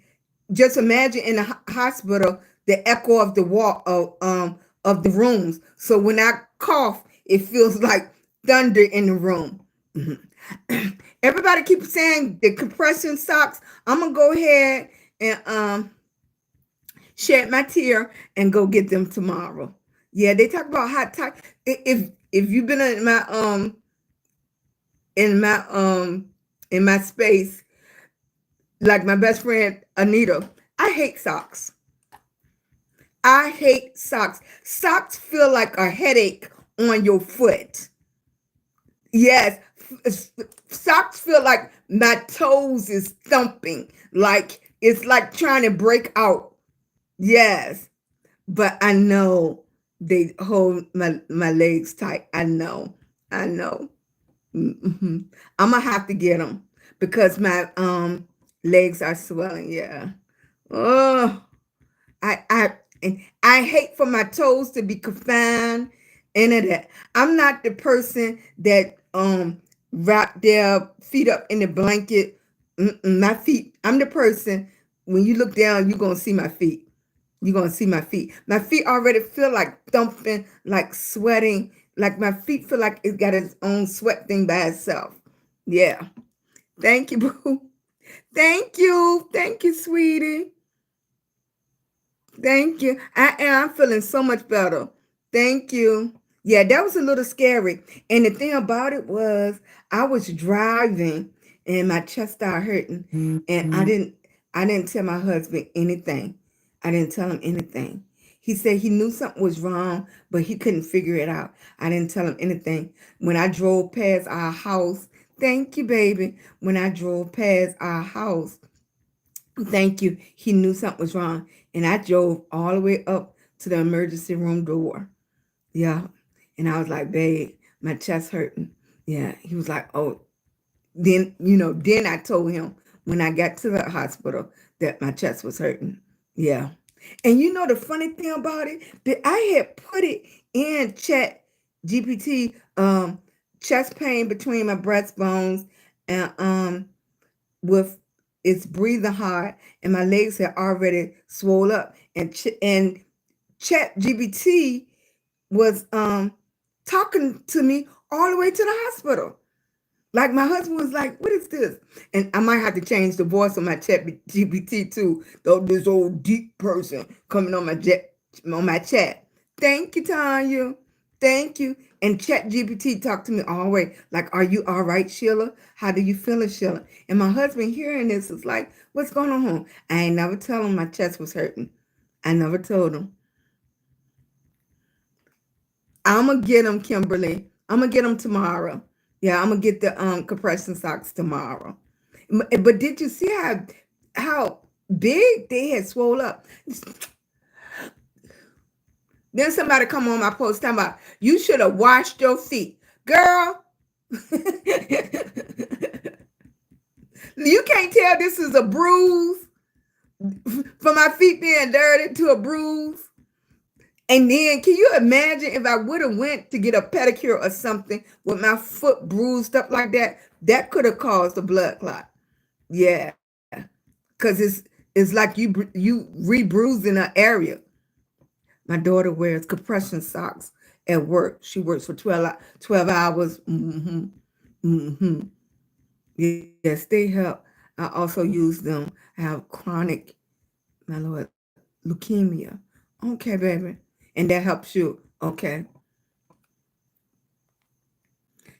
just imagine in a hospital the echo of the wall of the rooms. So when I cough, it feels like thunder in the room. Mhm. Everybody keeps saying the compression socks. I'm gonna go ahead and shed my tear and go get them tomorrow. Yeah, they talk about hot top. If you've been in my in my space, like my best friend Anita, I hate socks. I hate socks. Socks feel like a headache on your foot. Yes, socks feel like my toes is thumping. Like it's like trying to break out. Yes, but I know they hold my legs tight. I know. I know. Hmm. I'm gonna have to get them because my legs are swelling. Yeah. Oh. And I hate for my toes to be confined into that. I'm not the person that wrap their feet up in the blanket. My feet. I'm the person when you look down, you're gonna see my feet. You're gonna see my feet. My feet already feel like thumping, like sweating. Like my feet feel like it's got its own sweat thing by itself. Yeah. Thank you, boo. Thank you. Thank you, sweetie. Thank you. I'm feeling so much better. Thank you. Yeah, that was a little scary. And the thing about it was I was driving and my chest started hurting. And I didn't tell my husband anything. I didn't tell him anything. He said he knew something was wrong, but he couldn't figure it out. I didn't tell him anything. When I drove past our house, thank you, baby. When I drove past our house, thank you. He knew something was wrong. And I drove all the way up to the emergency room door. Yeah. And I was like, babe, my chest hurting. Yeah. He was like, oh, then I told him when I got to the hospital that my chest was hurting. Yeah. And the funny thing about it, that I had put it in chat GPT, chest pain between my breastbones and with it's breathing hard, and my legs had already swole up, and chat gbt was talking to me all the way to the hospital. Like my husband was like, what is this? And I might have to change the voice on my chat gpt too, though, this old deep person coming on my chat. Thank you, Tanya. Thank you. And chat gpt talked to me all the way, like, are you all right, Sheila? How do you feel, Sheila? And my husband hearing this is like, what's going on home? I ain't never tell him my chest was hurting. I never told him. I'm gonna get them, Kimberly. I'm gonna get them tomorrow. Yeah, I'm gonna get the compression socks tomorrow. But did you see how big they had swole up? Then somebody come on my post talking about, you should have washed your feet. Girl, You can't tell this is a bruise from my feet being dirty to a bruise. And then can you imagine if I would have went to get a pedicure or something with my foot bruised up like that? That could have caused a blood clot. Yeah. Because it's like you re-bruising an area. My daughter wears compression socks at work. She works for 12 hours. Yes, they help. I also use them. I have chronic, my Lord, leukemia. Okay, baby. And that helps you. Okay.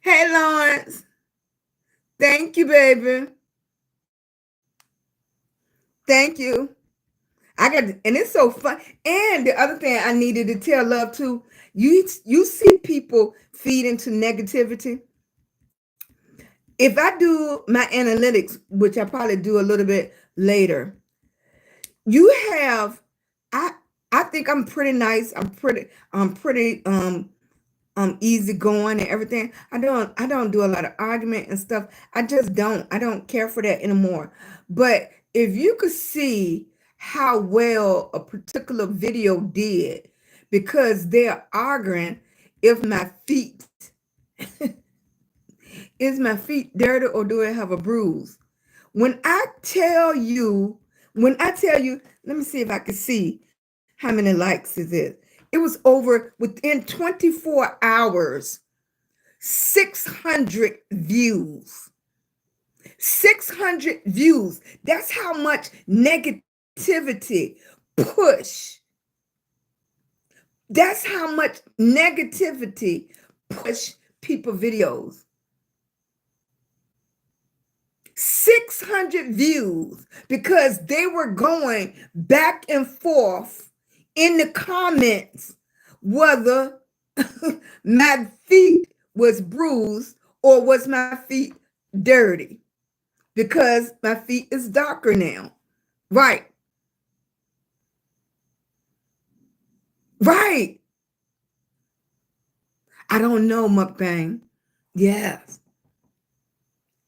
Hey, Lawrence. Thank you, baby. Thank you. I got, and it's so fun. And the other thing I needed to tell love too, you see people feed into negativity. If I do my analytics, which I probably do a little bit later, you have, I I think I'm pretty nice. I'm pretty easygoing and everything. I don't do a lot of argument and stuff. I don't care for that anymore. But if you could see how well a particular video did, because they're arguing if my feet is my feet dirty or do I have a bruise? When I tell you, let me see if I can see how many likes is it. It was over within 24 hours, 600 views. 600 views. That's how much negativity push. That's how much negativity push people videos. 600 views because they were going back and forth in the comments whether my feet was bruised or was my feet dirty because my feet is darker now. Right. Right. I don't know, mukbang. Yes.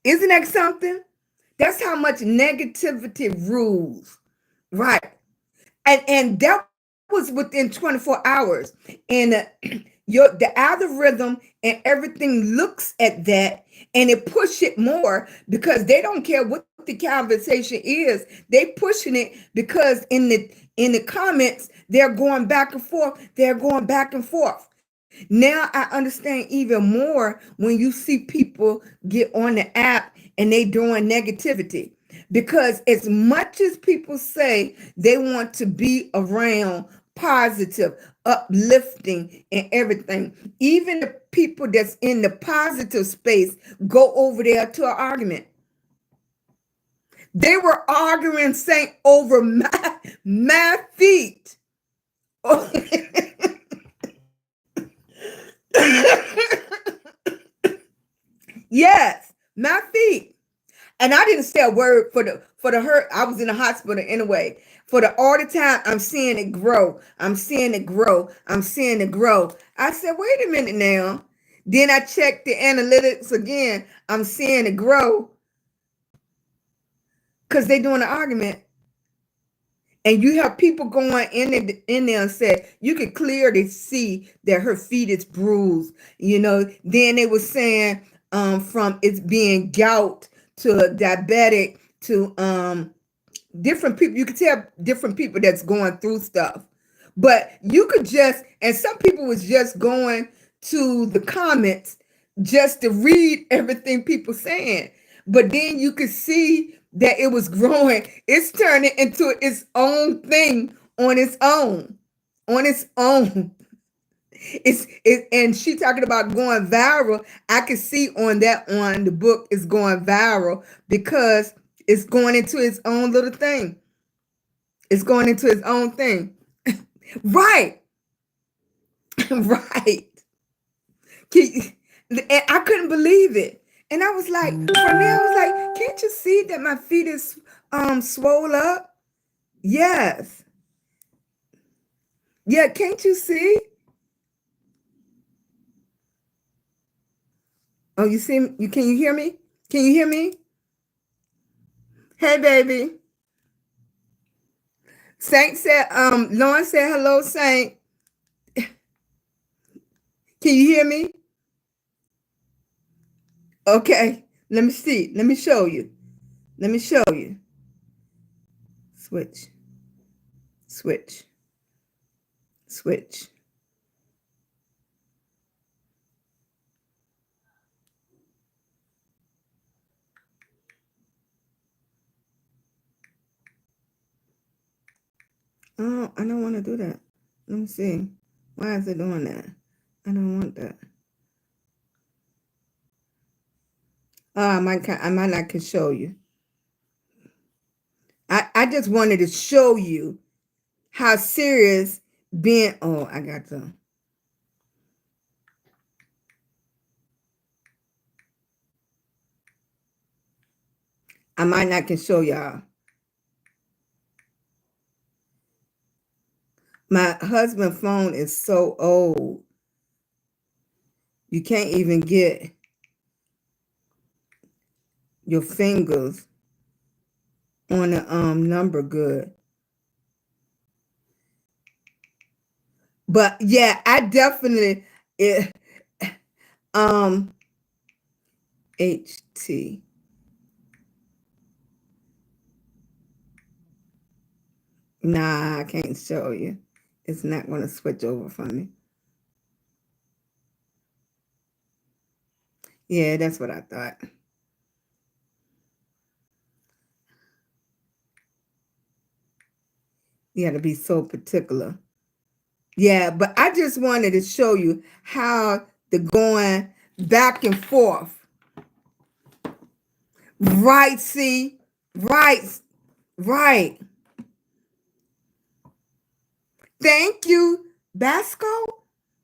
Isn't that something? That's how much negativity rules. Right. And that was within 24 hours. And the algorithm and everything looks at that and it push it more because they don't care what the conversation is. They pushing it because in the comments they're going back and forth. They're going back and forth. Now I understand even more when you see people get on the app and they doing negativity. Because as much as people say they want to be around positive, uplifting, and everything, even the people that's in the positive space go over there to an argument. They were arguing, saying over my feet. Yes, my feet. And I didn't say a word for the hurt. I was in the hospital anyway. For the all the time, I'm seeing it grow. I'm seeing it grow. I'm seeing it grow. I said, wait a minute now. Then I checked the analytics again. I'm seeing it grow because they're doing an argument. And you have people going in there and said, you could clearly see that her feet is bruised. Then they were saying from it's being gout to diabetic to different people. You could tell different people that's going through stuff. But you could and some people was just going to the comments just to read everything people saying. But then you could see that it was growing. It's turning into its own thing on its own. On its own. And she talking about going viral. I can see on the book is going viral because it's going into its own little thing. It's going into its own thing. Right. Right. And I couldn't believe it. And I was like, from there, I was like, can't you see that my feet is swole up? Yes. Yeah, can't you see? Oh, you see me? Can you hear me? Can you hear me? Hey, baby. Saint said, Lauren said hello, Saint. Can you hear me? Okay. Let me see. Let me show you. Let me show you. Switch. Switch. Switch. Oh, I don't want to do that. Let me see. Why is it doing that? I don't want that. Oh, I might not can show you. I just wanted to show you how serious being. Oh, I got to. I might not can show y'all. My husband's phone is so old. You can't even get your fingers on the number good. But yeah, I definitely HT. Nah, I can't show you. It's not going to switch over for me. Yeah, that's what I thought. You got to be so particular. Yeah, but I just wanted to show you how the going back and forth. Right, see? Right. Right. Thank you, Basco.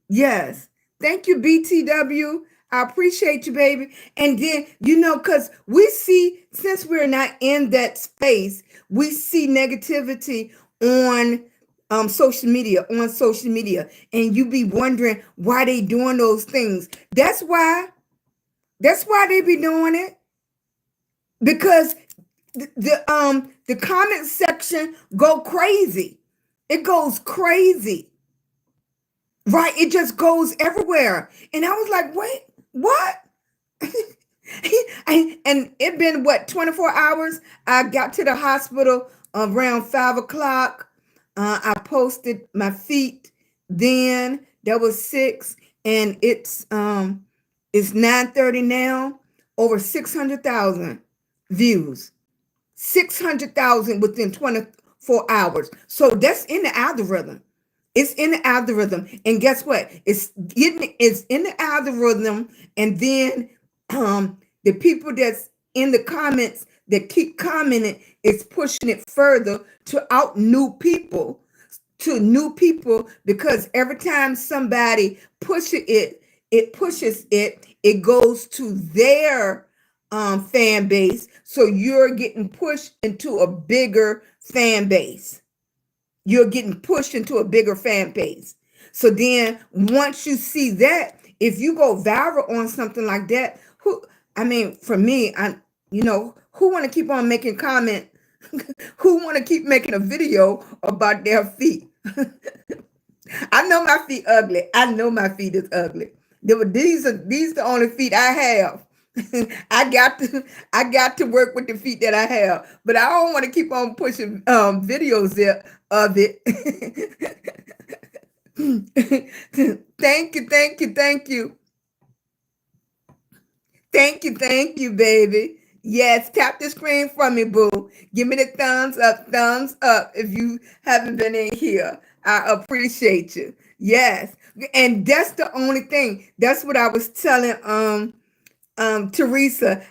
Yes. Thank you, BTW. I appreciate you, baby. And then, because we see, since we're not in that space, we see negativity on social media, and you be wondering why they doing those things. That's why they be doing it. Because the comment section go crazy. It goes crazy. Right? It just goes everywhere. And I was like, wait, what? and it been 24 hours. I got to the hospital around 5 o'clock. I posted my feet. Then that was 6, and it's 9:30 now. Over 600,000 views. 600,000 within 24 hours. So that's in the algorithm. It's in the algorithm. And guess what? It's in the algorithm. And then the people that's in the comments that keep commenting is pushing it further to new people, because every time somebody pushes it, it goes to their fan base. So you're getting pushed into a bigger fan base. You're getting pushed into a bigger fan base. So then once you see that, if you go viral on something like that, for me, who want to keep on making comment? Who want to keep making a video about their feet? I know my feet ugly. I know my feet is ugly. These are the only feet I have. I got to work with the feet that I have, but I don't want to keep on pushing videos there of it. Thank you, baby. Yes, tap the screen for me, boo. Give me the thumbs up if you haven't been in here. I appreciate you. Yes. And that's the only thing. That's what I was telling Teresa,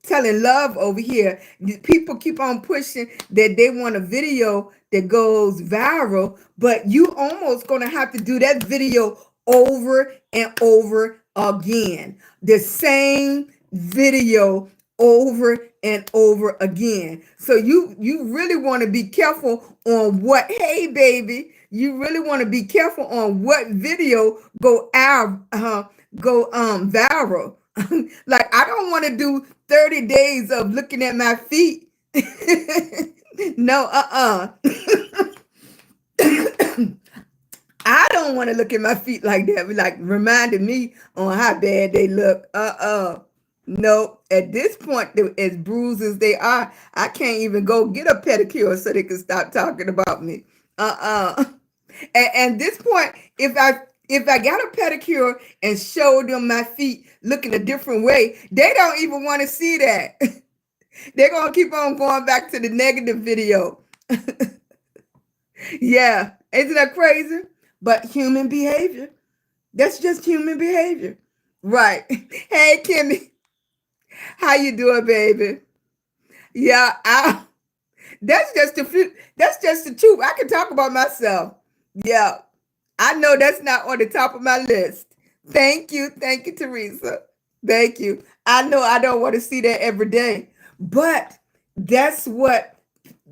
telling Love over here. People keep on pushing that they want a video that goes viral, but you almost gonna have to do that video over and over again. The same video over and over again. So you really want to be careful on what, hey baby, you really want to be careful on what video go viral. Like, I don't want to do 30 days of looking at my feet. No, I don't want to look at my feet like that. Like, reminding me on how bad they look. No, at this point, as bruised as they are, I can't even go get a pedicure so they can stop talking about me. And this point, if I got a pedicure and showed them my feet looking a different way, they don't even want to see that. They're gonna keep on going back to the negative video. Yeah, isn't that crazy? But human behavior. That's just human behavior. Right. Hey Kimmy, how you doing, baby? Yeah, that's just the truth. I can talk about myself. Yeah. I know that's not on the top of my list. Thank you, Teresa. Thank you. I know I don't want to see that every day, but that's what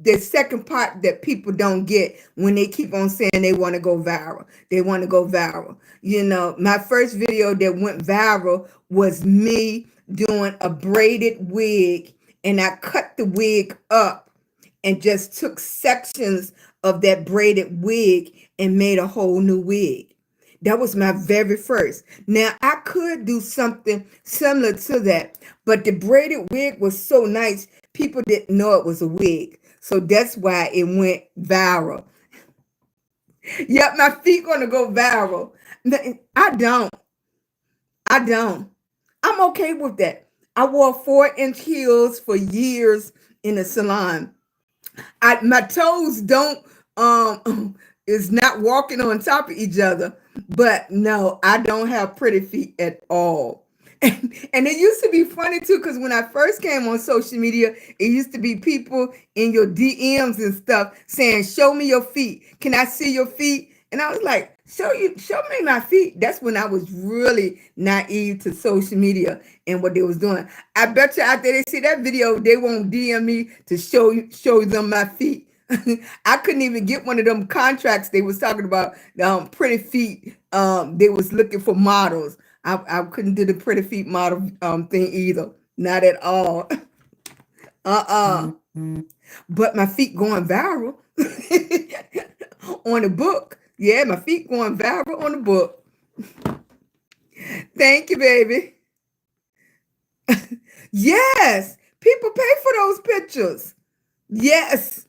the second part that people don't get when they keep on saying they want to go viral. They want to go viral. You know, my first video that went viral was me doing a braided wig, and I cut the wig up and just took sections of that braided wig and made a whole new wig. That was my very first. Now, I could do something similar to that, but the braided wig was so nice, people didn't know it was a wig. So that's why it went viral. Yep, my feet gonna go viral. I don't. I'm okay with that. I wore 4-inch heels for years in the salon. My toes don't is not walking on top of each other, but no, I don't have pretty feet at all. And it used to be funny too, because when I first came on social media, it used to be people in your DMs and stuff saying, "Show me your feet. Can I see your feet?" And I was like, show me my feet. That's when I was really naive to social media and what they was doing. I bet you after they see that video, they won't DM me to show them my feet. I couldn't even get one of them contracts they was talking about, pretty feet. They was looking for models. I couldn't do the pretty feet model thing either. Not at all. But my feet going viral on the book. Yeah, my feet going viral on the book. Thank you, baby. Yes, people pay for those pictures. Yes,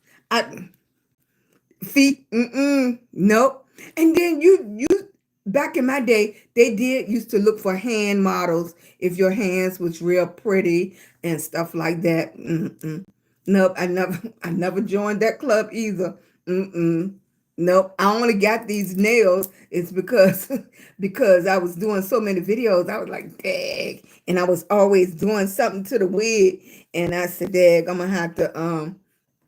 feet. Nope. And then you back in my day, they used to look for hand models if your hands was real pretty and stuff like that. Nope, I never joined that club either. Nope, I only got these nails. It's because I was doing so many videos. I was like, dang, and I was always doing something to the wig, and I said, dang, I'm gonna have to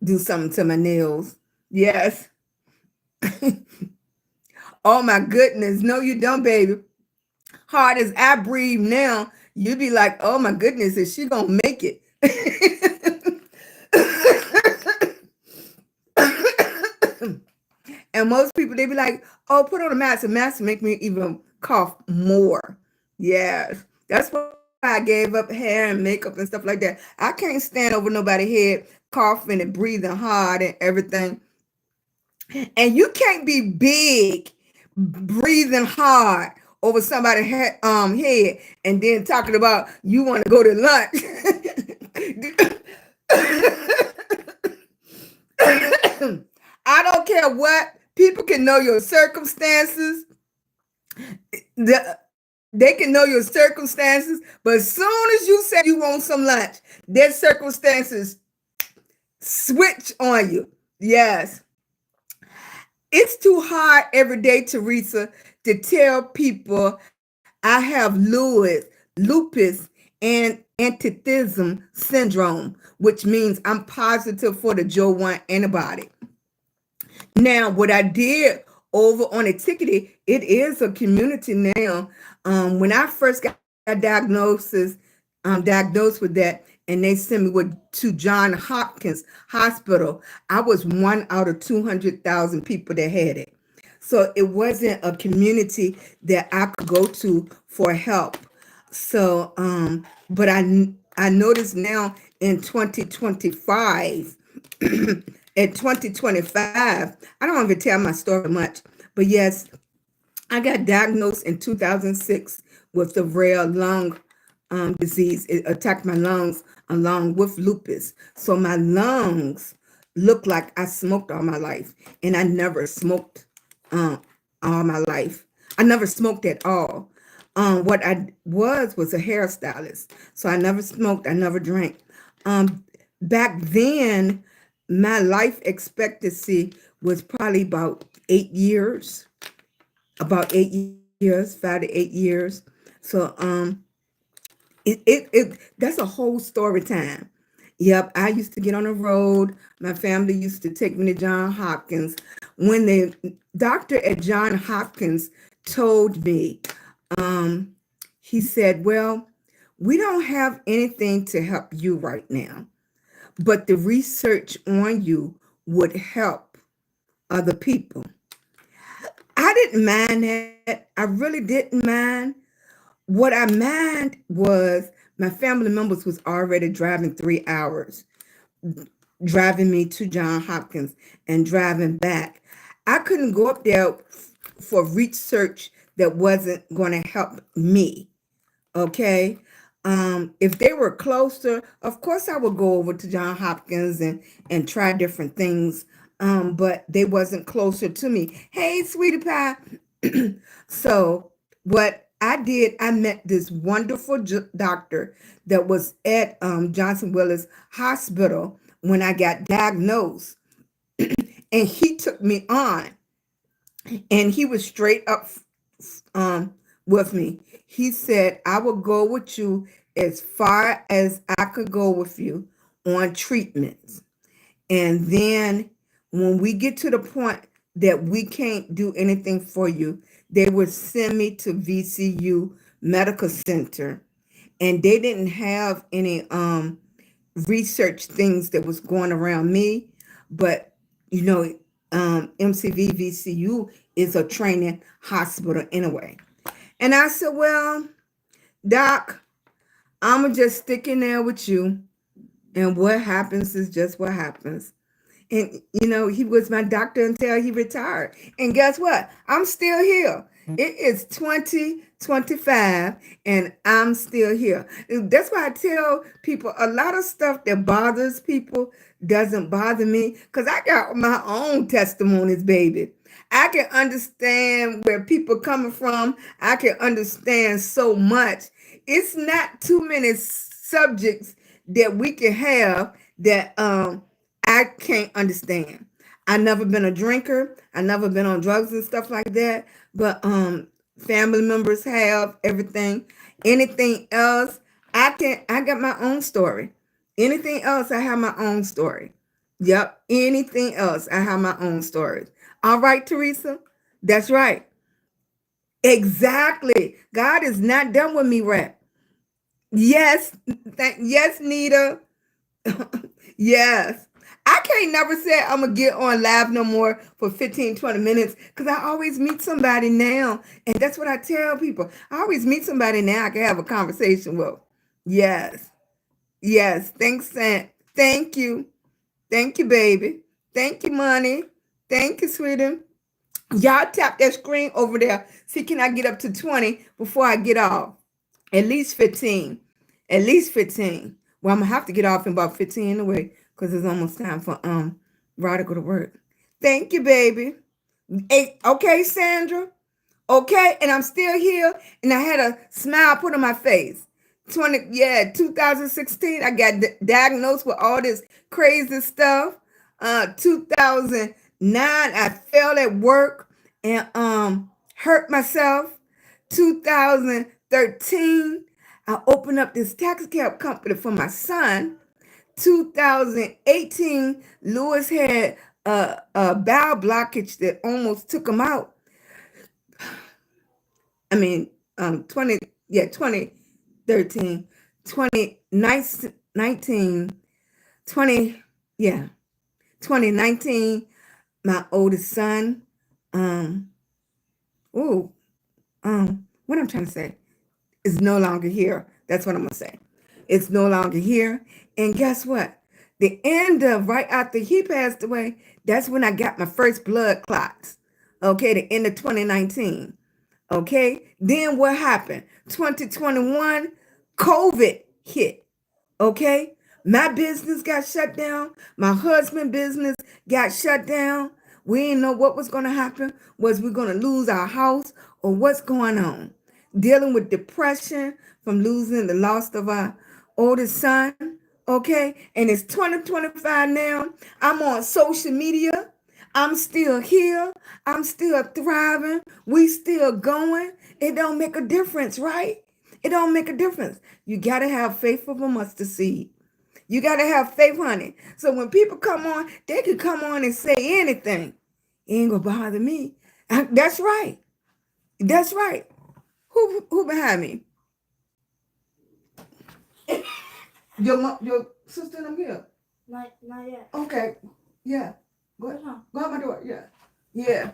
do something to my nails. Yes. Oh my goodness. No, you don't, baby. Hard as I breathe now, you'd be like, oh my goodness, is she gonna make it? And most people, they be like, oh, put on a mask. A mask make me even cough more. Yes. That's why I gave up hair and makeup and stuff like that. I can't stand over nobody's head coughing and breathing hard and everything. And you can't be big breathing hard over somebody's head and then talking about you want to go to lunch. I don't care what. People can know your circumstances. They can know your circumstances, but as soon as you say you want some lunch, their circumstances switch on you. Yes. It's too hard every day, Teresa, to tell people I have lupus, and antithymism syndrome, which means I'm positive for the Jo-1 antibody. Now, what I did over on a ticket, it is a community now. When I first got diagnosed with that, and they sent me to Johns Hopkins Hospital, I was 1 out of 200,000 people that had it. So it wasn't a community that I could go to for help. So, but I noticed now in 2025, in 2025, I don't even tell my story much, but yes, I got diagnosed in 2006 with the rare lung disease. It attacked my lungs along with lupus. So my lungs look like I smoked all my life, and I never smoked um, all my life. I never smoked at all. What I was a hairstylist, so I never smoked. I never drank. Back then, my life expectancy was probably about 8 years, 5 to 8 years. So that's a whole story time. Yep, I used to get on the road. My family used to take me to John Hopkins. When the doctor at John Hopkins told me, um, he said, "Well, we don't have anything to help you right now, but the research on you would help other people." I didn't mind that. I really didn't mind. What I mind was my family members was already driving 3 hours, driving me to John Hopkins and driving back. I couldn't go up there for research that wasn't going to help me. Okay. If they were closer, of course I would go over to John Hopkins and try different things. But they wasn't closer to me. Hey, sweetie pie. So what I did, I met this wonderful doctor that was at Johnson Willis Hospital when I got diagnosed, and he took me on, and he was straight up with me. He said, "I will go with you as far as I could go with you on treatments. And then when we get to the point that we can't do anything for you, they would send me to VCU Medical Center." And they didn't have any research things that was going around me, but you know, MCV VCU is a training hospital anyway. And I said, "Well, Doc, I'ma just stick in there with you, and what happens is just what happens." And he was my doctor until he retired. And guess what? I'm still here. It is 2025 and I'm still here. That's why I tell people a lot of stuff that bothers people doesn't bother me, because I got my own testimonies, baby. I can understand where people coming from. I can understand so much. It's not too many subjects that we can have that I can't understand. I never been a drinker. I never been on drugs and stuff like that. But family members have everything. Anything else, I got my own story. Anything else, I have my own story. Yep. Anything else, I have my own story. All right, Teresa. That's right. Exactly. God is not done with me, rap. Yes. Yes, Nita. Yes. I can't never say I'm gonna get on live no more for 15, 20 minutes, because I always meet somebody now. And that's what I tell people. I always meet somebody now I can have a conversation with. Yes. Yes. Thanks, Sam. Thank you. Thank you, baby. Thank you, money. Thank you, sweetie. Y'all tap that screen over there. See, can I get up to 20 before I get off? At least 15. At least 15. Well, I'm gonna have to get off in about 15 anyway, because it's almost time for Rod to go to work. Thank you, baby. Hey, okay, Sandra. Okay, and I'm still here, and I had a smile put on my face. 2016, I got diagnosed with all this crazy stuff. 2009, I fell at work and hurt myself. 2013, I opened up this taxi cab company for my son. 2018, Lewis had a bowel blockage that almost took him out. I mean, 2013, 2019, 20, yeah, 2019, my oldest son, um, what I'm trying to say, is no longer here. That's what I'm going to say. It's no longer here. And guess what? The end of right after he passed away, that's when I got my first blood clots. Okay, the end of 2019. Okay, then what happened? 2021, COVID hit. Okay, my business got shut down. My husband's business got shut down. We didn't know what was going to happen. Was we going to lose our house or what's going on? Dealing with depression from losing the loss of our oldest son. Okay, and it's 2025 now. I'm on social media. I'm still here. I'm still thriving. We still going. It don't make a difference, right? It don't make a difference. You got to have faith of a mustard seed. You got to have faith, honey. So when people come on, they can come on and say anything. It ain't going to bother me. That's right. That's right. Who behind me? Your sister and I'm here. Not yet. Okay. Yeah. Go ahead. Go out my door. Yeah. Yeah.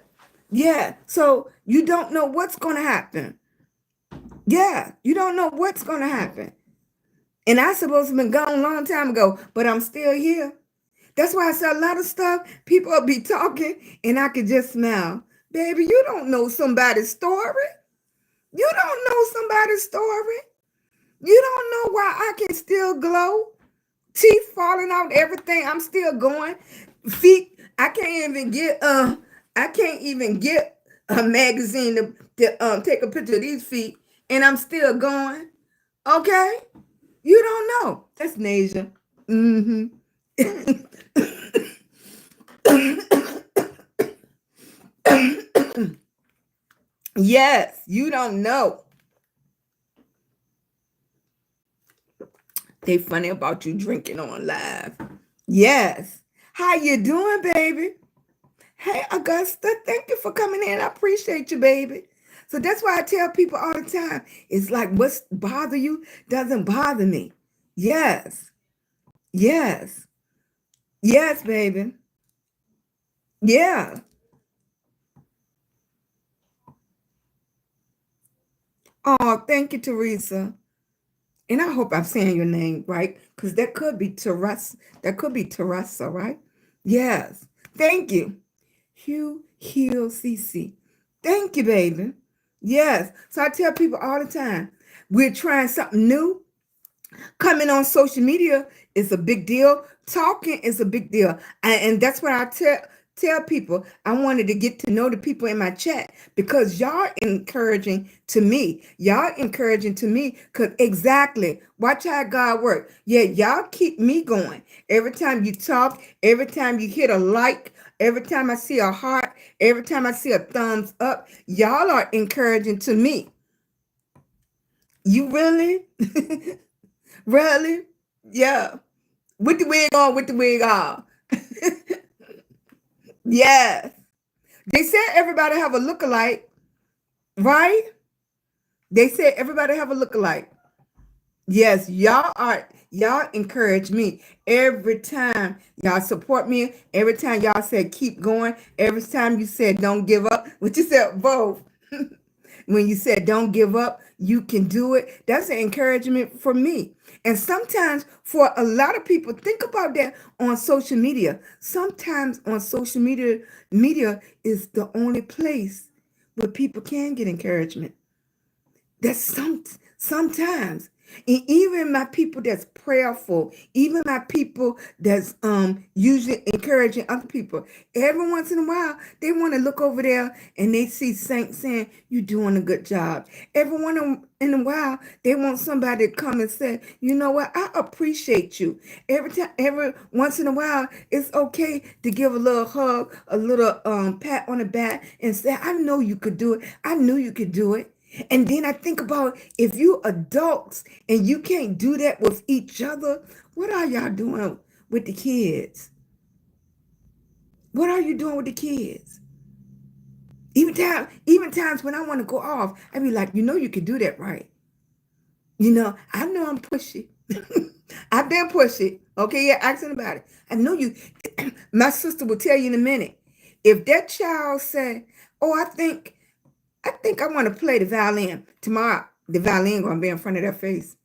Yeah. So you don't know what's going to happen. Yeah. You don't know what's going to happen. And I supposed to have been gone a long time ago, but I'm still here. That's why I say a lot of stuff, people will be talking and I could just smile. Baby, you don't know somebody's story. You don't know somebody's story. You don't know why I can still glow. Teeth falling out, everything. I'm still going. Feet, I can't even get a magazine to take a picture of these feet, and I'm still going. Okay? You don't know. That's Nasia. Mm-hmm. Yes, you don't know. They funny about you drinking on live. Yes. How you doing, baby? Hey, Augusta, thank you for coming in. I appreciate you, baby. So that's why I tell people all the time. It's like what's bother you doesn't bother me. Yes. Yes. Yes, baby. Yeah. Oh, thank you, Teresa. And I hope I'm saying your name right, because that could be Teresa. That could be Teresa, right? Yes. Thank you. Hugh Hill CC. Thank you, baby. Yes. So I tell people all the time, we're trying something new. Coming on social media is a big deal. Talking is a big deal. And that's what I tell people. I wanted to get to know the people in my chat because y'all encouraging to me. Y'all encouraging to me because exactly. Watch how God work. Yeah, y'all keep me going. Every time you talk, every time you hit a like, every time I see a heart, every time I see a thumbs up, y'all are encouraging to me. You really? Really? Yeah. With the wig on, with the wig off. Yes. They said everybody have a lookalike, right? They said everybody have a lookalike. Yes, y'all encourage me every time y'all support me. Every time y'all said keep going. Every time you said don't give up. What you said both. When you said don't give up, you can do it. That's an encouragement for me. And sometimes for a lot of people, think about that on social media. Sometimes on social media is the only place where people can get encouragement. That's sometimes. And even my people that's prayerful, even my people that's usually encouraging other people, every once in a while, they want to look over there and they see Saint saying, you're doing a good job. Every one in a while, they want somebody to come and say, you know what, I appreciate you. Every once in a while, it's okay to give a little hug, a little pat on the back and say, I know you could do it. I knew you could do it. And then I think about if you adults and you can't do that with each other, what are y'all doing with the kids? What are you doing with the kids? Even times when I want to go off, I be like, you know you can do that, right? You know, I know I'm pushy. I've been pushy. Okay, yeah, asking about it. I know you. My sister will tell you in a minute. If that child say, oh, I think I want to play the violin tomorrow. The violin gonna be in front of their face.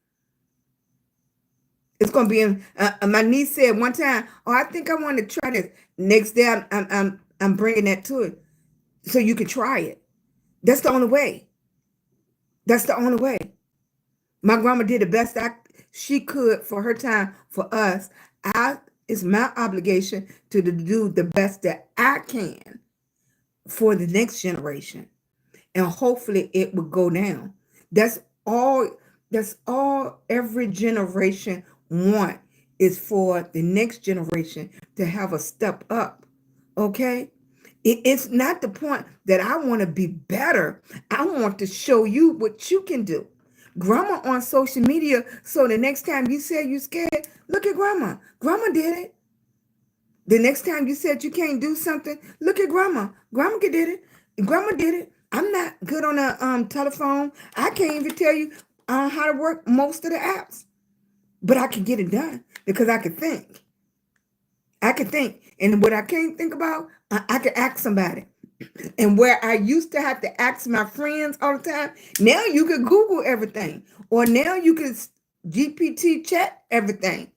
It's gonna be in. My niece said one time, "Oh, I think I want to try this." Next day, I'm bringing that to it, so you can try it. That's the only way. That's the only way. My grandma did the best she could for her time for us. It's my obligation to do the best that I can for the next generation, and hopefully it will go down. That's all. That's all every generation want, is for the next generation to have a step up. Okay, it's not the point that I want to be better. I want to show you what you can do. Grandma on social media, so the next time you say you scared, look at grandma. Grandma did it. The next time you said you can't do something, look at grandma. Grandma did it. Grandma did it. I'm not good on a telephone. I can't even tell you how to work most of the apps, but I can get it done because I can think. I can think, and what I can't think about, I can ask somebody. And where I used to have to ask my friends all the time, now you can Google everything, or now you can GPT chat everything.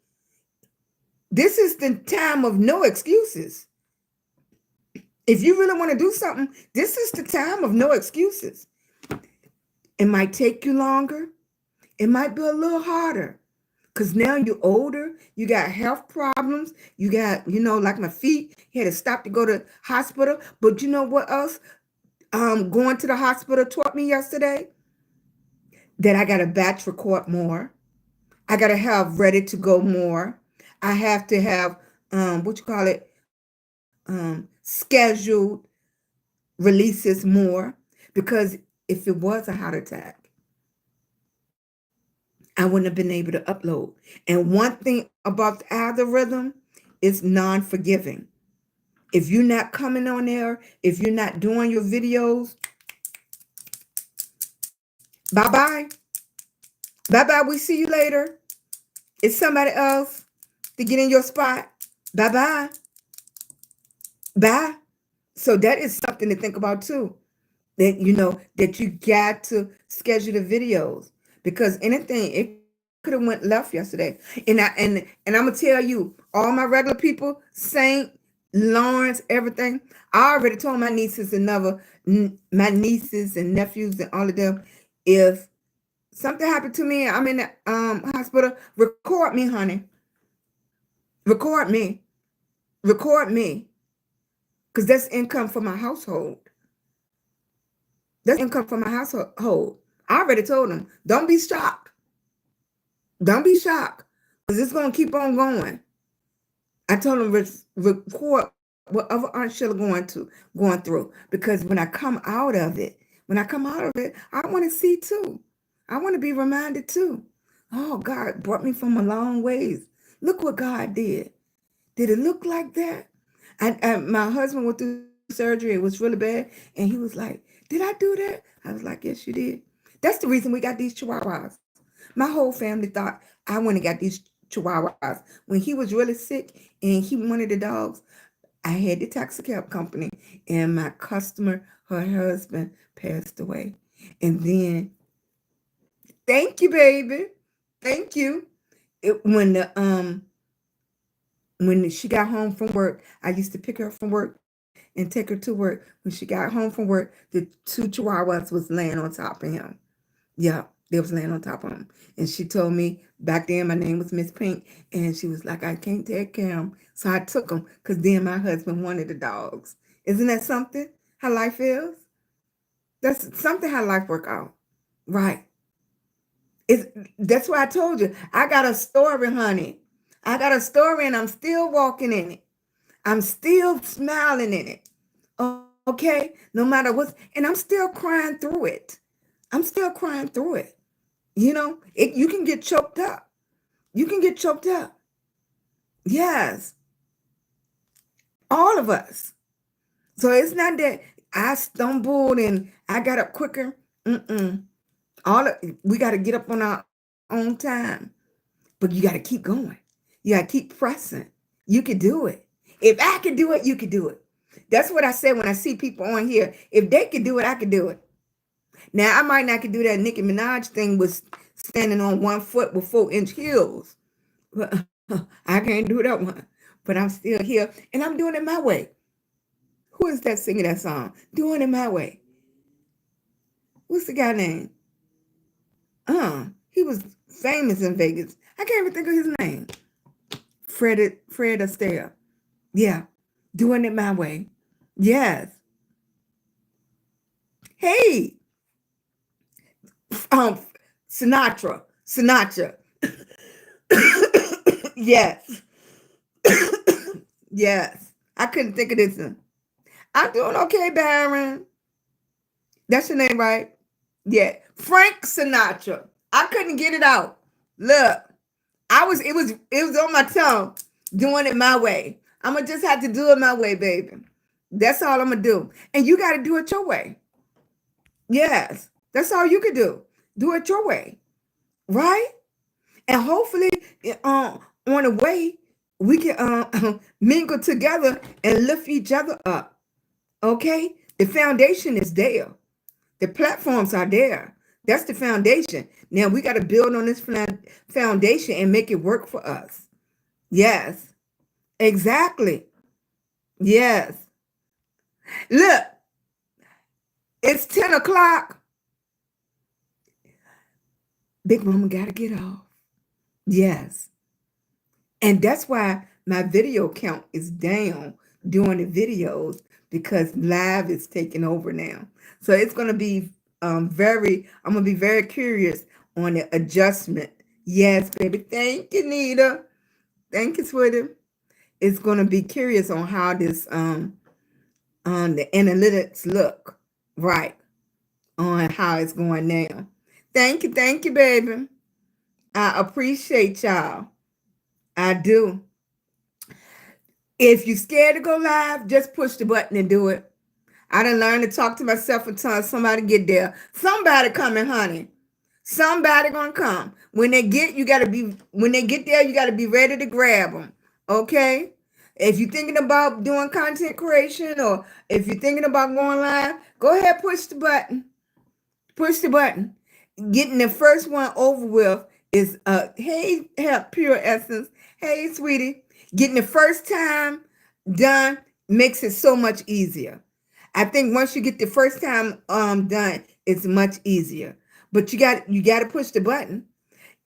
This is the time of no excuses. If you really want to do something, this is the time of no excuses. It might take you longer. It might be a little harder because now you're older. You got health problems. You got, like my feet, had to stop to go to hospital. But you know what else? Going to the hospital taught me yesterday that I got to batch record more. I got to have ready to go more. I have to have, scheduled releases more, because if it was a heart attack, I wouldn't have been able to upload. And one thing about the algorithm is non-forgiving. If you're not coming on there, if you're not doing your videos, bye-bye. Bye-bye. We see you later. It's somebody else to get in your spot. Bye-bye. Bye. So that is something to think about too. That you got to schedule the videos, because anything, it could have went left yesterday. And I'm gonna tell you, all my regular people, Saint, Lawrence, everything. I already told my nieces and nephews and all of them, if something happened to me, I'm in the hospital, record me, honey. Record me. Record me. Because that's income for my household. That's income for my household. I already told them, don't be shocked. Don't be shocked, because it's going to keep on going. I told them, record whatever Aunt Sheila going through, because when I come out of it, I want to see too. I want to be reminded too. Oh, God brought me from a long ways. Look what God did. Did it look like that? And my husband went through surgery. It was really bad. And he was like, did I do that? I was like, yes, you did. That's the reason we got these chihuahuas. My whole family thought I went and got these chihuahuas. When he was really sick and he wanted the dogs, I had the taxi cab company, and my customer, her husband, passed away. And then, thank you, baby. Thank you. When she got home from work, I used to pick her from work and take her to work. When she got home from work, the two chihuahuas was laying on top of him. Yeah, they was laying on top of him. And she told me, back then my name was Miss Pink, and she was like, I can't take care of them. So I took them, because then my husband wanted the dogs. Isn't that something, how life is? That's something how life work out. Right. That's why I told you, I got a story, honey. I got a story, and I'm still walking in it. I'm still smiling in it. Okay? No matter what. And I'm still crying through it. I'm still crying through it. You can get choked up. You can get choked up. Yes. All of us. So it's not that I stumbled and I got up quicker. We got to get up on our own time. But you got to keep going. You got to keep pressing. You can do it. If I can do it, you can do it. That's what I say when I see people on here. If they can do it, I can do it. Now I might not could do that Nicki Minaj thing with standing on 1 foot with 4-inch heels. But I can't do that one. But I'm still here and I'm doing it my way. Who is that singing that song? Doing it my way. What's the guy name? He was famous in Vegas. I can't even think of his name. Fred Astaire. Yeah. Doing it my way. Yes. Hey. Sinatra. Yes. Yes. I couldn't think of this one. I'm doing okay, Baron. That's your name, right? Yeah. Frank Sinatra. I couldn't get it out. Look. It was on my tongue. Doing it my way. I'm gonna just have to do it my way, baby. That's all I'm gonna do. And you gotta do it your way. Yes. That's all you can do. Do it your way. Right? And hopefully on the way we can mingle together and lift each other up. Okay? The foundation is there. The platforms are there. That's the foundation. Now we got to build on this foundation and make it work for us. Yes. Exactly. Yes. Look, it's 10 o'clock. Big Mama got to get off. Yes. And that's why my video count is down doing the videos, because live is taking over now. So it's going to be I'm going to be very curious on the adjustment. Yes, baby. Thank you, Nita. Thank you, sweetie. It's going to be curious on how this on the analytics look, right, on how it's going now. Thank you, baby. I appreciate y'all. I do. If you're scared to go live, just push the button and do it. I done learned to talk to myself until somebody get there. Somebody coming, honey. Somebody gonna come. When they get there, you gotta be ready to grab them. Okay? If you're thinking about doing content creation, or if you're thinking about going live, go ahead, push the button. Push the button. Getting the first one over with is hey, Pure Essence. Hey, sweetie. Getting the first time done makes it so much easier. I think once you get the first time done, it's much easier. But you got to push the button.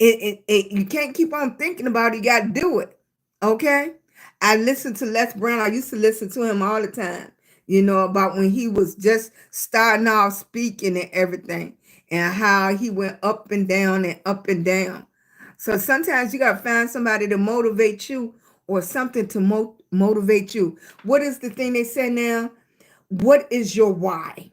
You can't keep on thinking about it. You got to do it. Okay? I listen to Les Brown. I used to listen to him all the time, about when he was just starting off speaking and everything, and how he went up and down and up and down. So sometimes you got to find somebody to motivate you, or something to motivate you. What is the thing they say now? What is your why?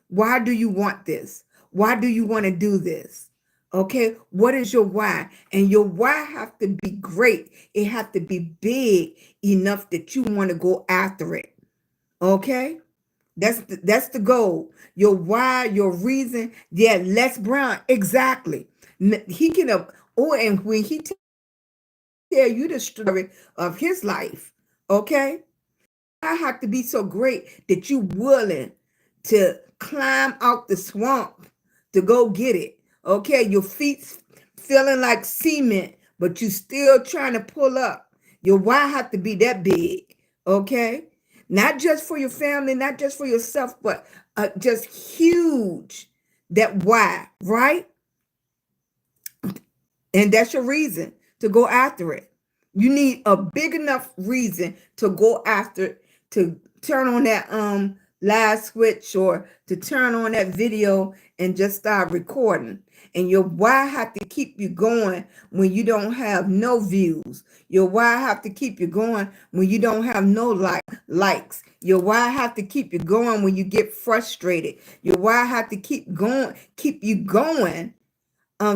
Why do you want this? Why do you want to do this? Okay, what is your why? And your why have to be great. It have to be big enough that you want to go after it. Okay, that's the goal. Your why, your reason. Yeah, Les Brown, exactly. He can and when he tell you the story of his life, okay, I have to be so great that you willing to climb out the swamp to go get it. Okay, your feet feeling like cement, but you still trying to pull up. Your why have to be that big. Okay, not just for your family, not just for yourself, but just huge. That why, right? And that's your reason to go after it. You need a big enough reason to go after, to turn on that live switch, or to turn on that video and just start recording. And your why have to keep you going when you don't have no views. Your why have to keep you going when you don't have no likes. Your why have to keep you going when you get frustrated. Your why have to keep you going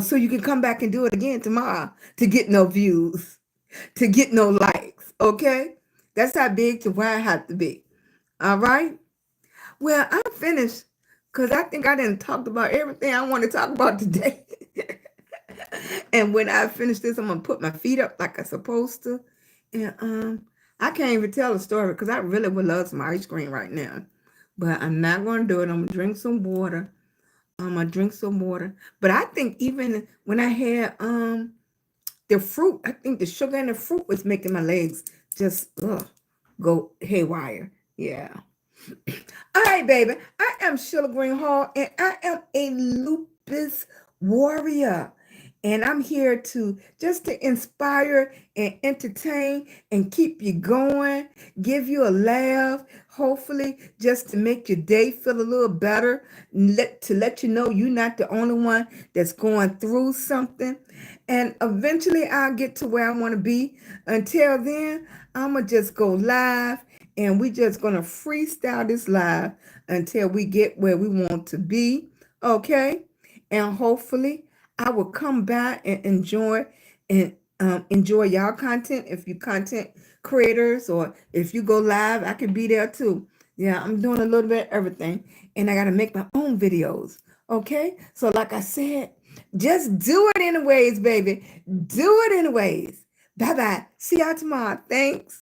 so you can come back and do it again tomorrow to get no views, to get no likes. Okay? That's how big the why have to be. All right? Well, I'm finished, because I think I didn't talk about everything I want to talk about today. And when I finish this, I'm going to put my feet up like I'm supposed to. And I can't even tell a story, because I really would love some ice cream right now. But I'm not going to do it. I'm going to drink some water. I drink some water. But I think even when I had the fruit, I think the sugar and the fruit was making my legs just go haywire. Yeah. All right, baby. I am Sheila Greenhall, and I am a lupus warrior. And I'm here to just to inspire and entertain and keep you going, give you a laugh, hopefully just to make your day feel a little better, to let you know you're not the only one that's going through something. And eventually I'll get to where I want to be. Until then, I'm going to just go live and we just going to freestyle this live until we get where we want to be. Okay? And hopefully I will come back and enjoy y'all content. If you content creators or if you go live, I can be there too. Yeah, I'm doing a little bit of everything and I got to make my own videos. Okay? So like I said, just do it anyways, baby. Do it anyways. Bye-bye. See y'all tomorrow. Thanks.